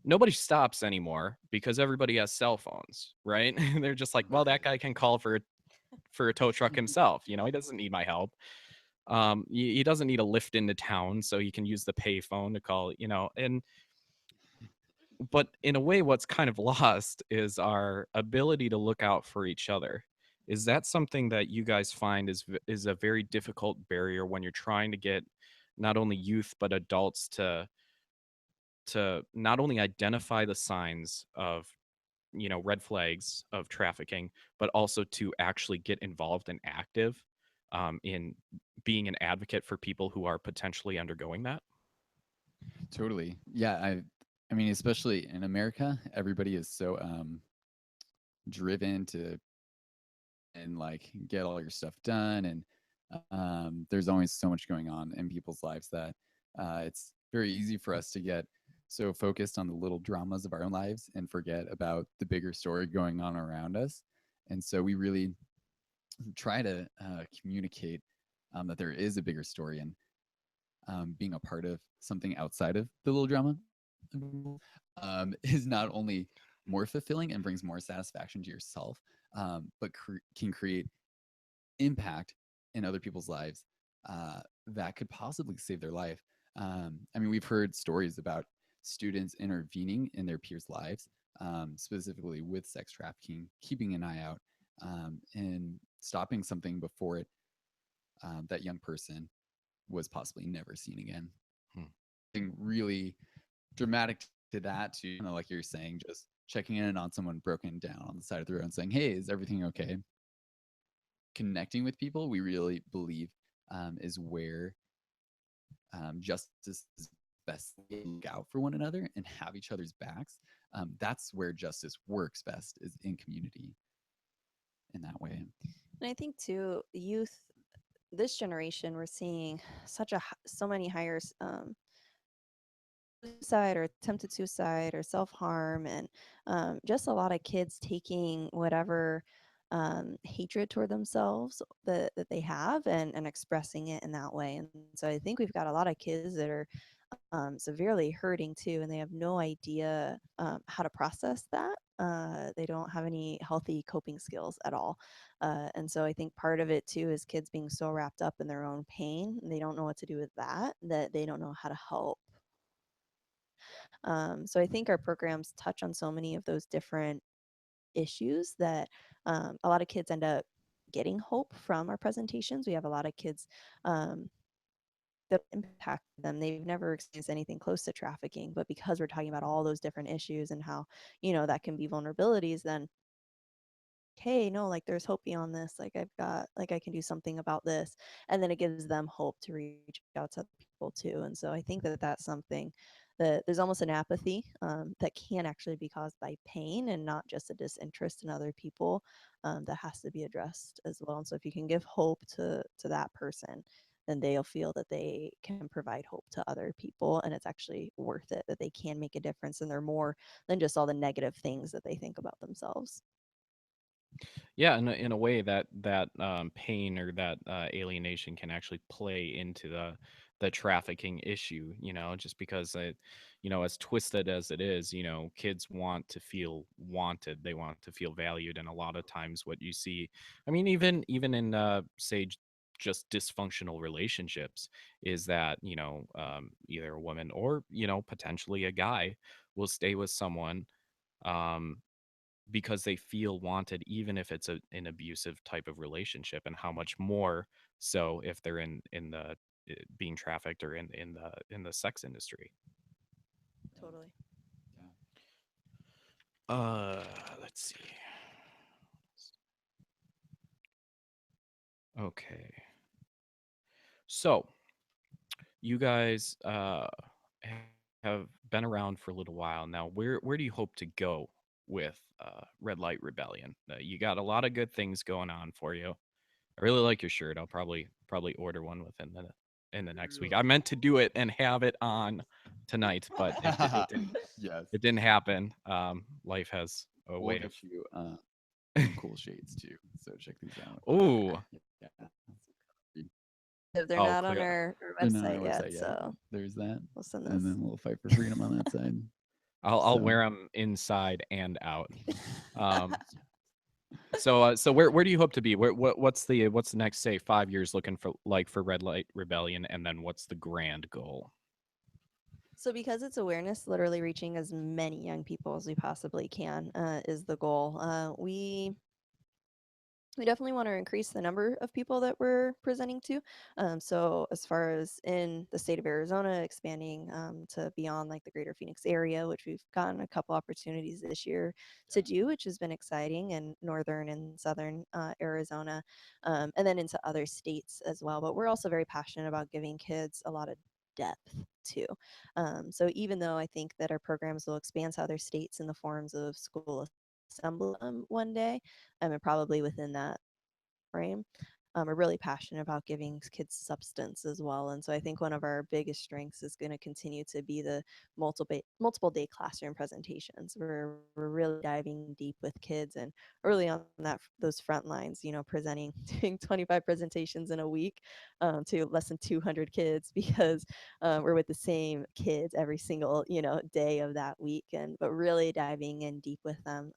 Speaker 1: nobody stops anymore because everybody has cell phones, right? They're just like, well, that
Speaker 2: Right.
Speaker 1: guy can call for a tow truck himself. You know, he doesn't need my help. He doesn't need a lift into town, so he can use the payphone to call. You know, and but in a way, what's kind of lost is our ability to look out for each other. Is that something that you guys find is a very difficult barrier when you're trying to get not only youth but adults to not only identify the signs of, you know, red flags of trafficking, but also to actually get involved and active in being an advocate for people who are potentially undergoing that?
Speaker 2: Totally. Yeah, I mean, especially in America, everybody is so driven to and like get all your stuff done, and there's always so much going on in people's lives that it's very easy for us to get so focused on the little dramas of our own lives and forget about the bigger story going on around us. And so we really try to communicate that there is a bigger story, and being a part of something outside of the little drama is not only more fulfilling and brings more satisfaction to yourself, but can create impact in other people's lives that could possibly save their life. I mean, we've heard stories about students intervening in their peers' lives, specifically with sex trafficking, keeping an eye out, and stopping something before that young person was possibly never seen again.
Speaker 1: Hmm.
Speaker 2: Something really dramatic to that, to like you're saying, just checking in on someone broken down on the side of the road and saying, "Hey, is everything okay?" Connecting with people, we really believe is where justice is best. Look out for one another and have each other's backs. That's where justice works best, is in community in that way.
Speaker 3: And I think too, youth, this generation, we're seeing so many higher suicide or attempted suicide or self harm, and just a lot of kids taking whatever hatred toward themselves that they have, and expressing it in that way. And so I think we've got a lot of kids that are severely hurting too, and they have no idea how to process that. They don't have any healthy coping skills at all. And so I think part of it too is kids being so wrapped up in their own pain, and they don't know what to do with that, that they don't know how to help. So I think our programs touch on so many of those different issues that a lot of kids end up getting hope from our presentations. We have a lot of kids that impact them. They've never experienced anything close to trafficking, but because we're talking about all those different issues and how, that can be vulnerabilities, then hey, no, like there's hope beyond this. Like I can do something about this. And then it gives them hope to reach out to other people too. And so I think that that's something that there's almost an apathy that can actually be caused by pain and not just a disinterest in other people, that has to be addressed as well. And so if you can give hope to that person, then they'll feel that they can provide hope to other people, and it's actually worth it, that they can make a difference, and they're more than just all the negative things that they think about themselves.
Speaker 1: Yeah, in a way that pain or that alienation can actually play into the trafficking issue. You know, just because you know, as twisted as it is, you know, kids want to feel wanted. They want to feel valued, and a lot of times, what you see, I mean, even in say just dysfunctional relationships, is that, you know, either a woman or, you know, potentially a guy will stay with someone um because they feel wanted, even if it's an abusive type of relationship, and how much more so if they're in the being trafficked or in the sex industry.
Speaker 2: Right.
Speaker 3: Totally.
Speaker 2: Yeah.
Speaker 1: uh let's see. Okay, so you guys have been around for a little while now. Where do you hope to go with Red Light Rebellion? You got a lot of good things going on for you. I really like your shirt. I'll probably order one within the in the next week. I meant to do it and have it on tonight, but
Speaker 2: Yes.
Speaker 1: it didn't happen. Life has a
Speaker 2: We'll
Speaker 1: way of.
Speaker 2: get you some cool shades too. So check these out.
Speaker 1: Oh,
Speaker 2: Yeah.
Speaker 3: If they're
Speaker 1: oh,
Speaker 3: not on
Speaker 1: clear.
Speaker 3: our
Speaker 2: They're not on
Speaker 3: website
Speaker 2: our
Speaker 3: yet,
Speaker 2: website yet.
Speaker 3: so
Speaker 2: There's that.
Speaker 3: we'll send
Speaker 2: And
Speaker 3: those.
Speaker 2: then we'll fight for freedom on that side.
Speaker 1: I'll
Speaker 2: So
Speaker 1: wear them inside and out. Um, so where do you hope to be? What's the next, say, 5 years looking for, like, for Red Light Rebellion, and then what's the grand goal?
Speaker 3: So, because it's awareness, literally reaching as many young people as we possibly can is the goal. We definitely want to increase the number of people that we're presenting to. So as far as in the state of Arizona, expanding to beyond like the greater Phoenix area, which we've gotten a couple opportunities this year to do, which has been exciting, in northern and southern Arizona, and then into other states as well. But we're also very passionate about giving kids a lot of depth too. So even though I think that our programs will expand to other states in the forms of school assembly one day, and probably within that frame, are really passionate about giving kids substance as well. And so I think one of our biggest strengths is going to continue to be the multiple day classroom presentations, where we're really diving deep with kids and early on that those front lines, presenting doing 25 presentations in a week to less than 200 kids, because we're with the same kids every single day of that week, and but really diving in deep with them.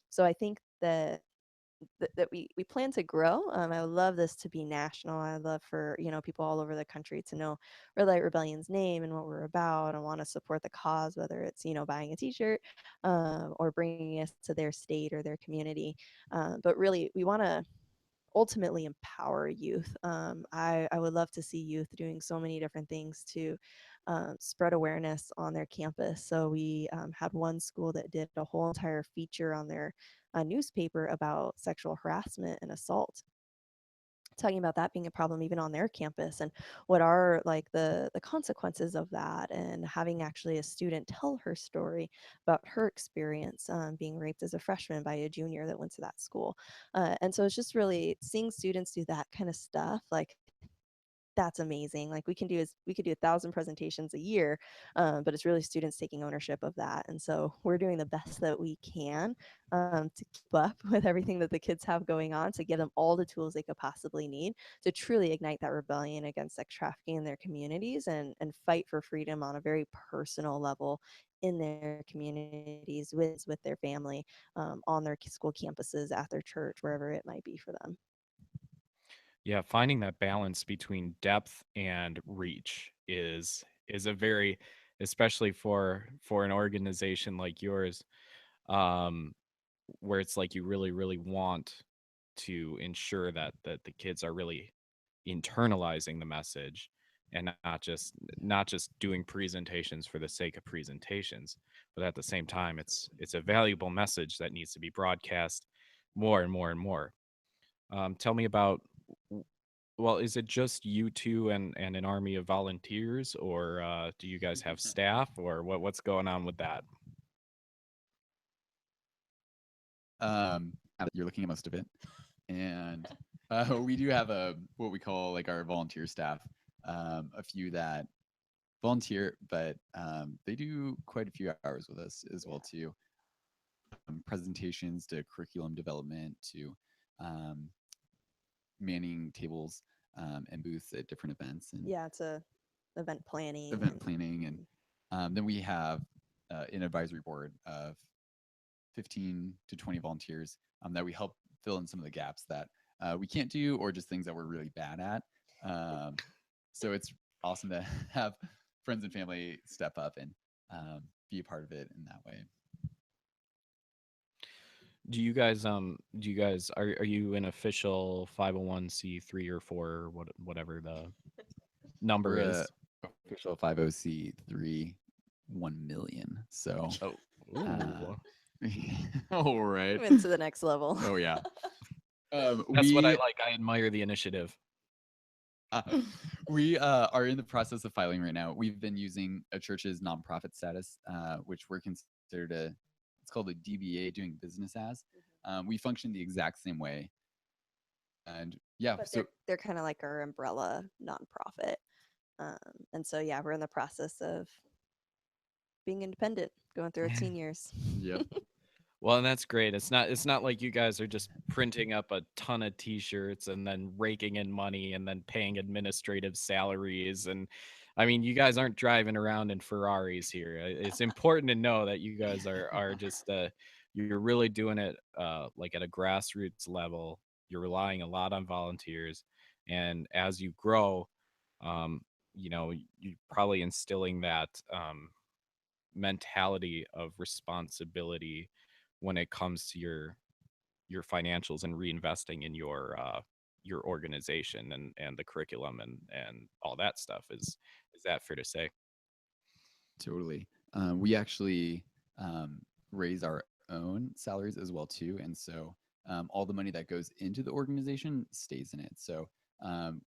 Speaker 3: So I think that we plan to grow. I would love this to be national. I would love for people all over the country to know Red Light Rebellion's name and what we're about, and want to support the cause, whether it's buying a T-shirt or bringing us to their state or their community. But really, we want to ultimately empower youth. I would love to see youth doing so many different things to spread awareness on their campus. So we had one school that did a whole entire feature on their newspaper about sexual harassment and assault, talking about that being a problem even on their campus, and what are like the consequences of that, and having actually a student tell her story about her experience being raped as a freshman by a junior that went to that school. And so it's just really seeing students do that kind of stuff, like that's amazing. Like we could do 1,000 presentations a year, but it's really students taking ownership of that. And so we're doing the best that we can to keep up with everything that the kids have going on, to give them all the tools they could possibly need to truly ignite that rebellion against sex trafficking in their communities, and fight for freedom on a very personal level in their communities, with their family, on their school campuses, at their church, wherever it might be for them.
Speaker 1: Yeah, finding that balance between depth and reach is a very, especially for an organization like yours, um, where it's like you really want to ensure that the kids are really internalizing the message, and not just doing presentations for the sake of presentations, but at the same time it's a valuable message that needs to be broadcast more and more and more. Tell me about, well, is it just you two and an army of volunteers, or do you guys have staff, or what's going on with that?
Speaker 2: you're looking at most of it, and we do have a what we call like our volunteer staff, a few that volunteer, but they do quite a few hours with us as well too. Presentations to curriculum development to um, manning tables and booths at different events and
Speaker 3: Yeah, it's a event planning
Speaker 2: event planning, and then we have an advisory board of 15 to 20 volunteers that we help fill in some of the gaps that we can't do, or just things that we're really bad at. Um, so it's awesome to have friends and family step up and be a part of it in that way.
Speaker 1: Are you an official 501c3 or 4, or whatever the number
Speaker 2: We're a
Speaker 1: is?
Speaker 2: official 50c3 1 million. So,
Speaker 1: Oh,
Speaker 2: uh,
Speaker 1: ooh.
Speaker 2: all right.
Speaker 3: Moving to the next level.
Speaker 2: Oh yeah.
Speaker 1: That's what I
Speaker 2: We
Speaker 1: like. I admire the initiative.
Speaker 2: uh, we are in the process of filing right now. We've been using a church's nonprofit status, which we're considered a. It's called a DBA, doing business as. We function the exact same way, and yeah.
Speaker 3: But
Speaker 2: So
Speaker 3: they're kind of like our umbrella nonprofit. Um, and so yeah, we're in the process of being independent, going through our teen years.
Speaker 2: yep.
Speaker 1: Well, and that's great. It's not like you guys are just printing up a ton of t-shirts and then raking in money and then paying administrative salaries, and I mean, you guys aren't driving around in Ferraris here. It's important to know that you guys are just you're really doing it like at a grassroots level. You're relying a lot on volunteers, and as you grow, um, you probably instilling that mentality of responsibility when it comes to your financials and reinvesting in your organization and the curriculum and all that stuff. Is that fair to say?
Speaker 2: Totally. We actually um, raise our own salaries as well too, and so all the money that goes into the organization stays in it. So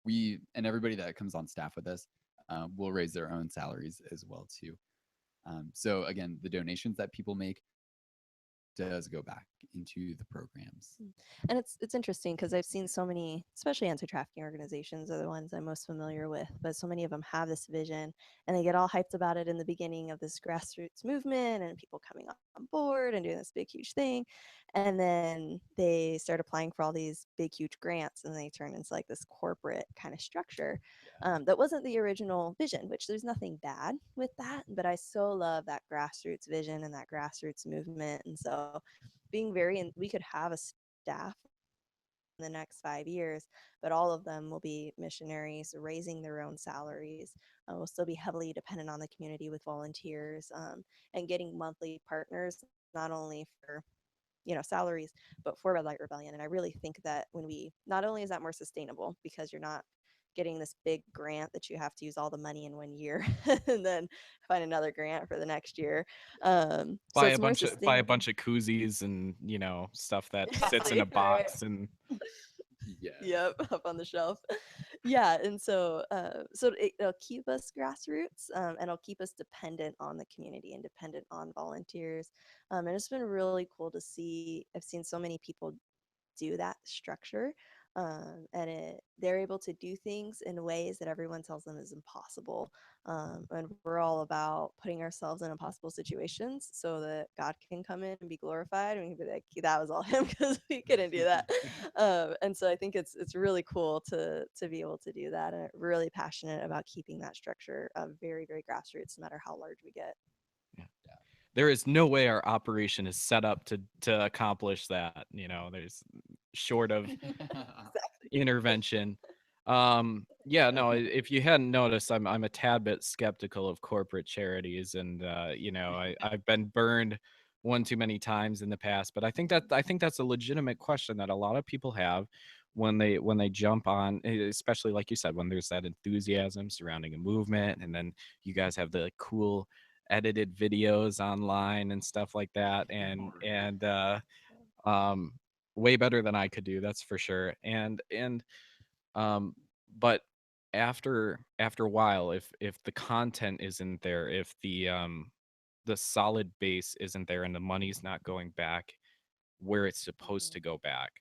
Speaker 2: we and everybody that comes on staff with us will raise their own salaries as well too. So again, the donations that people make does go back into the programs.
Speaker 3: Mm. And it's interesting because I've seen so many, especially anti-trafficking organizations are the ones I'm most familiar with, but so many of them have this vision and they get all hyped about it in the beginning of this grassroots movement and people coming on board and doing this big huge thing. And then they start applying for all these big huge grants and they turn into like this corporate kind of structure that wasn't the original vision, which there's nothing bad with that. But I so love that grassroots vision and that grassroots movement. And so being very, and we could have a staff in the next 5 years, but all of them will be missionaries raising their own salaries. We'll still be heavily dependent on the community with volunteers and getting monthly partners, not only for salaries, but for Red Light Rebellion. And I really think that when we not only is that more sustainable because you're not getting this big grant that you have to use all the money in 1 year and then find another grant for the next year. So it's more
Speaker 1: Buy a
Speaker 3: sustainable.
Speaker 1: bunch of koozies and stuff that sits in a
Speaker 3: Exactly, right.
Speaker 1: box and
Speaker 2: Yes.
Speaker 3: Yep, up on the shelf. Yeah, and so it'll keep us grassroots, and it'll keep us dependent on the community and dependent on volunteers. And it's been really cool to see. I've seen so many people do that structure, and they're able to do things in ways that everyone tells them is impossible. And we're all about putting ourselves in impossible situations so that God can come in and be glorified, and we can be like, that was all Him because we couldn't do that. And so I think it's really cool to be able to do that, and really passionate about keeping that structure very very grassroots, no matter how large we get.
Speaker 1: yeah. There is no way our operation is set up to accomplish that. There's short of
Speaker 3: Exactly.
Speaker 1: intervention. Yeah, no, if you hadn't noticed, I'm a tad bit skeptical of corporate charities, and I've been burned one too many times in the past. But I think that's a legitimate question that a lot of people have when they jump on, especially like you said, when there's that enthusiasm surrounding a movement, and then you guys have the cool edited videos online and stuff like that, and um way better than I could do, that's for sure. Um but after a while, if the content isn't there, if the solid base isn't there and the money's not going back where it's supposed
Speaker 3: Mhm.
Speaker 1: to go back,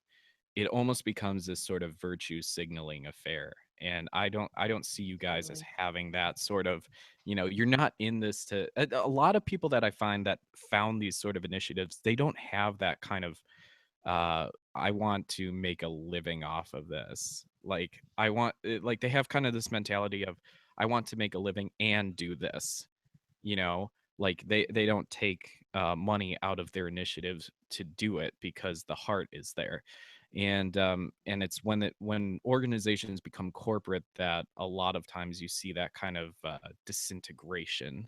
Speaker 1: it almost becomes this sort of virtue signaling affair. And I don't see you guys as
Speaker 3: Totally.
Speaker 1: having that sort of, you're not in this to a lot of people that I find that found these sort of initiatives, they don't have that kind of I want to make a living off of this. Like like they have kind of this mentality of I want to make a living and do this, you know like they don't take money out of their initiatives to do it because the heart is there. And it's when organizations become corporate that a lot of times you see that kind of disintegration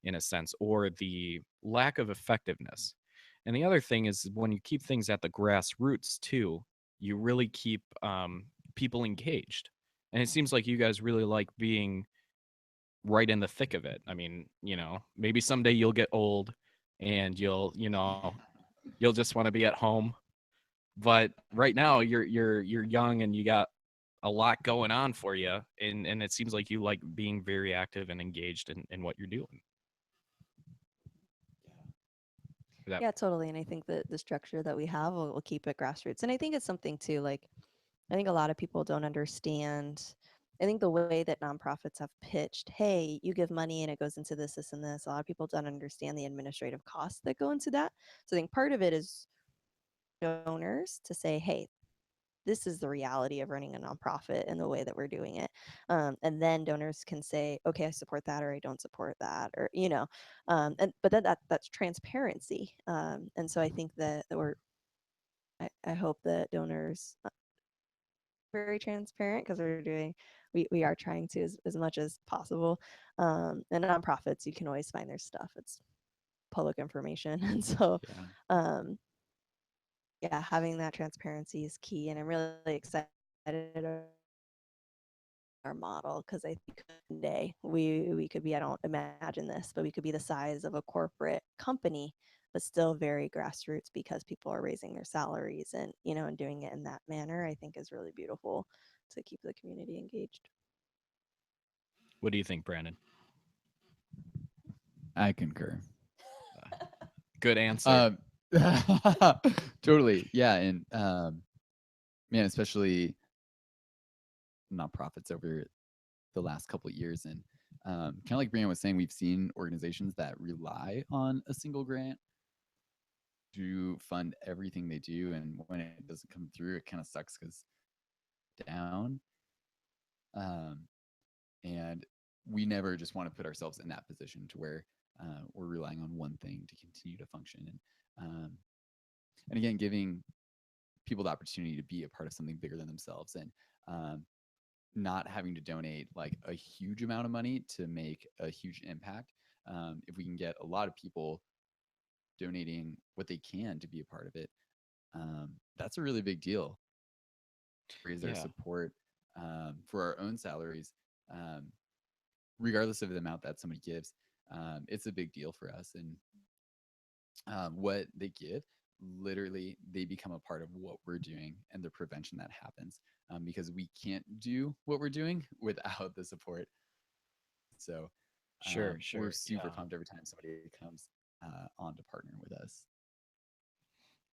Speaker 1: in a sense, or the lack of effectiveness. And the other thing is when you keep things at the grassroots too, you really keep people engaged. And it seems like you guys really like being right in the thick of it. I mean, maybe someday you'll get old and you'll just want to be at home. But right now you're young and you got a lot going on for you, and it seems like you like being very active and engaged in what you're doing. That
Speaker 3: Yeah, totally. And I think that the structure that we have will keep it grassroots. And I think it's something too, like, I think a lot of people don't understand. I think the way that nonprofits have pitched, hey, you give money and it goes into this, this, and this, a lot of people don't understand the administrative costs that go into that. So I think part of it is donors to say, hey, this is the reality of running a nonprofit and the way that we're doing it. And then donors can say, okay, I support that, or I don't support that, or and but then that's transparency. And so I think that I hope that donors very transparent, because we are trying to as much as possible. And nonprofits, you can always find their stuff. It's public information. And so
Speaker 2: Yeah.
Speaker 3: um yeah, having that transparency is key. And I'm really excited our model, because I think one day we could be, I don't imagine this, but we could be the size of a corporate company, but still very grassroots, because people are raising their salaries, and and doing it in that manner, I think is really beautiful to keep the community engaged.
Speaker 1: What do you think, Brandon?
Speaker 2: I concur.
Speaker 1: Uh, Good answer.
Speaker 2: Um, totally. Yeah. And man, especially nonprofits over the last couple of years. And kind of like Brianna was saying, we've seen organizations that rely on a single grant to fund everything they do. And when it doesn't come through, it kind of sucks because down. Um, and we never just want to put ourselves in that position to where we're relying on one thing to continue to function. And again, giving people the opportunity to be a part of something bigger than themselves, and um, not having to donate like a huge amount of money to make a huge impact. If we can get a lot of people donating what they can to be a part of it, that's a really big deal. Raise our
Speaker 1: Yeah.
Speaker 2: support for our own salaries, um, regardless of the amount that somebody gives. It's a big deal for us. And what they give, literally, they become a part of what we're doing and the prevention that happens, because we can't do what we're doing without the support. So
Speaker 1: Sure,
Speaker 2: we're
Speaker 1: sure.
Speaker 2: super
Speaker 1: Yeah.
Speaker 2: pumped every time somebody comes on to partner with us.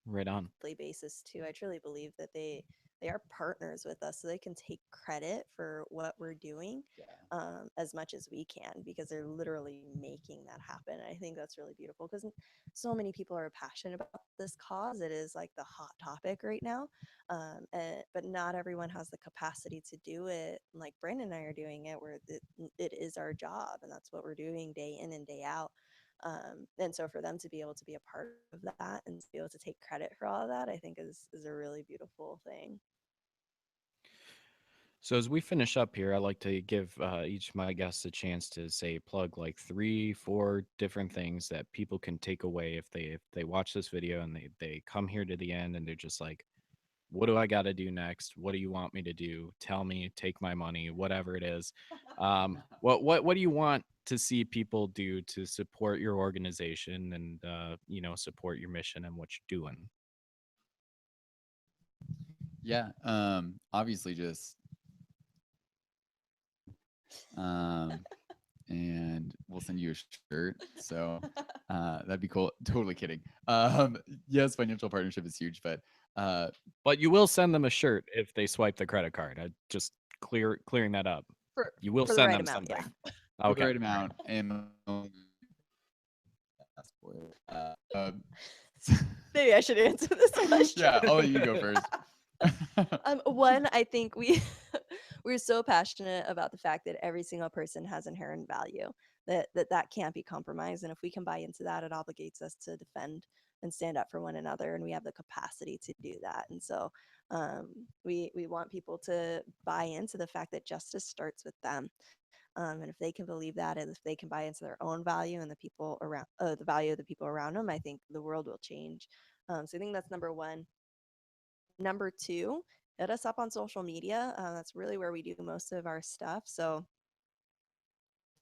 Speaker 1: Right on.
Speaker 3: Basis too. I truly believe that they are partners with us, so they can take credit for what we're doing
Speaker 2: Yeah.
Speaker 3: as much as we can, because they're literally making that happen. I think that's really beautiful, because so many people are passionate about this cause. It is like the hot topic right now, but not everyone has the capacity to do it like Brandon and I are doing it, where it is our job, and that's what we're doing day in and day out. And so for them to be able to be a part of that and to be able to take credit for all of that, I think is a really beautiful thing.
Speaker 1: So as we finish up here, I like to give each of my guests a chance to say plug like three, four different things that people can take away if they watch this video and they come here to the end and they're just like, what do I got to do next? What do you want me to do? Tell me, take my money, whatever it is. What do you want to see people do to support your organization and support your mission and what you're doing?
Speaker 2: Yeah. Obviously, just um, and we'll send you a shirt. So that'd be cool. Totally kidding. Yes, financial partnership is huge, but uh,
Speaker 1: But you will send them a shirt if they swipe the credit card. I just clearing that up.
Speaker 3: for
Speaker 1: You will
Speaker 3: for the
Speaker 1: send
Speaker 3: right
Speaker 1: them
Speaker 3: amount, yeah.
Speaker 1: something.
Speaker 2: for the
Speaker 1: Okay.
Speaker 2: right amount, and ask for it.
Speaker 3: Maybe I should answer this
Speaker 2: Yeah,
Speaker 3: question.
Speaker 2: I'll let you go first.
Speaker 3: One, I think we we're so passionate about the fact that every single person has inherent value, that can't be compromised. And if we can buy into that, it obligates us to defend and stand up for one another, and we have the capacity to do that. And so we want people to buy into the fact that justice starts with them. And if they can believe that, and if they can buy into their own value and the people around, the value of the people around them, I think the world will change. So I think that's number one. Number two, hit us up on social media. That's really where we do most of our stuff. So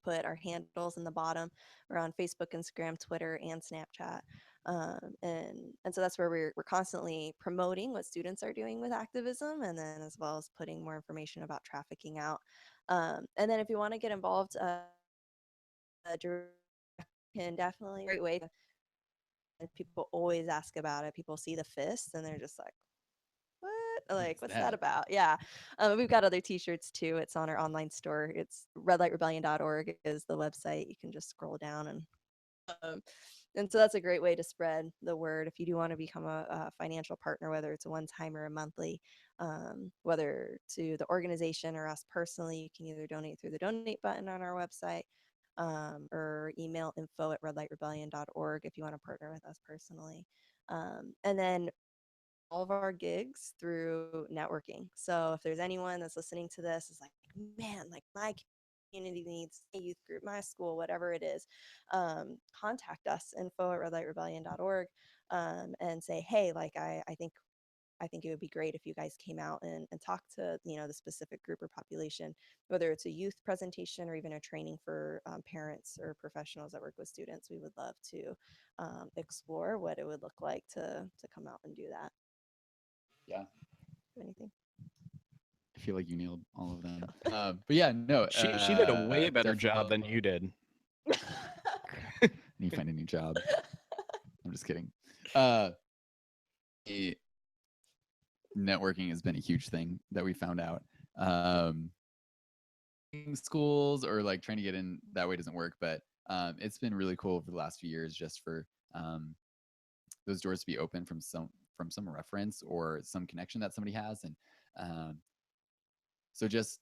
Speaker 3: put our handles in the bottom. We're on Facebook, Instagram, Twitter, and Snapchat. And so that's where we're constantly promoting what students are doing with activism, and then as well as putting more information about trafficking out. And then if you want to get involved, can definitely great way. And people always ask about it. People see the fist and they're just like, what? Like,
Speaker 2: What's
Speaker 3: what's that
Speaker 2: that?
Speaker 3: about? Yeah. We've got other t-shirts too. It's on our online store. It's redlightrebellion.org is the website. You can just scroll down and um, And so that's a great way to spread the word if you do want to become a financial partner, whether it's a one time or a monthly, whether to the organization or us personally. You can either donate through the donate button on our website, or email info@redlightrebellion.org if you want to partner with us personally. And then all of our gigs through networking. So if there's anyone that's listening to this is like, man, like my community needs a youth group, my school, whatever it is, contact us, info@redlightrebellion.org, and say, hey, like I think it would be great if you guys came out and talked to the specific group or population, whether it's a youth presentation or even a training for parents or professionals that work with students. We would love to explore what it would look like to come out and do that.
Speaker 2: Yeah.
Speaker 3: Anything?
Speaker 2: I feel like you nailed all of them. But yeah, no.
Speaker 1: She did a way better job than
Speaker 2: definitely.
Speaker 1: you did.
Speaker 2: Need to find a new job. I'm just kidding. Uh, eh, Networking has been a huge thing that we found out. Schools or like trying to get in that way doesn't work, but it's been really cool over the last few years just for those doors to be open from some reference or some connection that somebody has, and um, so just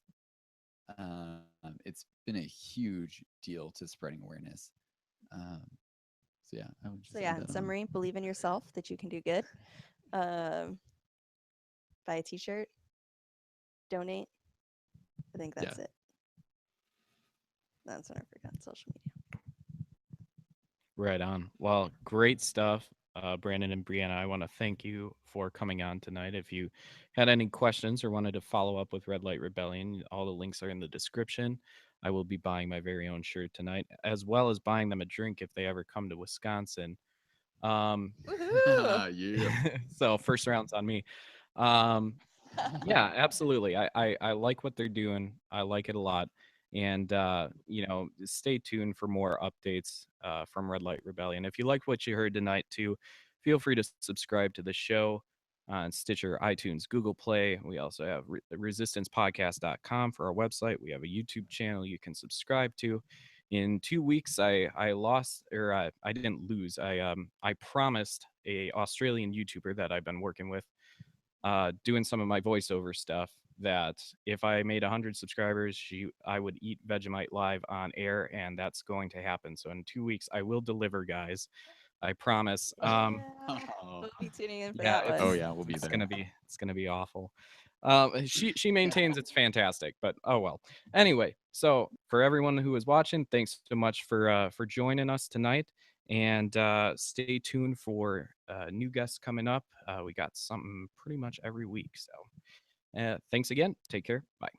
Speaker 2: it's been a huge deal to spreading awareness. Um, so yeah, I would
Speaker 3: So
Speaker 2: just
Speaker 3: yeah,
Speaker 2: add
Speaker 3: in
Speaker 2: that on.
Speaker 3: summary, believe in yourself that you can do good. Um, Buy a T-shirt, donate. I think
Speaker 2: Yeah,
Speaker 3: that's it. That's what I forgot. Social media.
Speaker 1: Right on. Well, great stuff. Brandon and Brianna, I want to thank you for coming on tonight. If you had any questions or wanted to follow up with Red Light Rebellion, all the links are in the description. I will be buying my very own shirt tonight, as well as buying them a drink if they ever come to Wisconsin. Um,
Speaker 3: Woohoo!
Speaker 2: yeah.
Speaker 1: so first round's on me. Um, yeah, absolutely. I like what they're doing. I like it a lot. And stay tuned for more updates from Red Light Rebellion. If you liked what you heard tonight too, feel free to subscribe to the show on Stitcher, iTunes, Google Play. We also have resistancepodcast.com for our website. We have a YouTube channel you can subscribe to. In 2 weeks, I lost, or I didn't lose. I promised a Australian YouTuber that I've been working with, doing some of my voiceover stuff, that if I made 100 subscribers, I would eat Vegemite live on air, and that's going to happen. So in 2 weeks, I will deliver, guys. I promise.
Speaker 3: Yeah.
Speaker 2: Oh,
Speaker 3: We'll be tuning in for
Speaker 1: Yeah,
Speaker 3: that
Speaker 2: oh
Speaker 3: one.
Speaker 2: yeah, we'll be
Speaker 1: it's
Speaker 2: there.
Speaker 1: gonna be it's gonna be awful. She maintains it's fantastic, but oh well. Anyway, so for everyone who is watching, thanks so much for joining us tonight, and stay tuned for new guests coming up. We got something pretty much every week, so thanks again. Take care. Bye.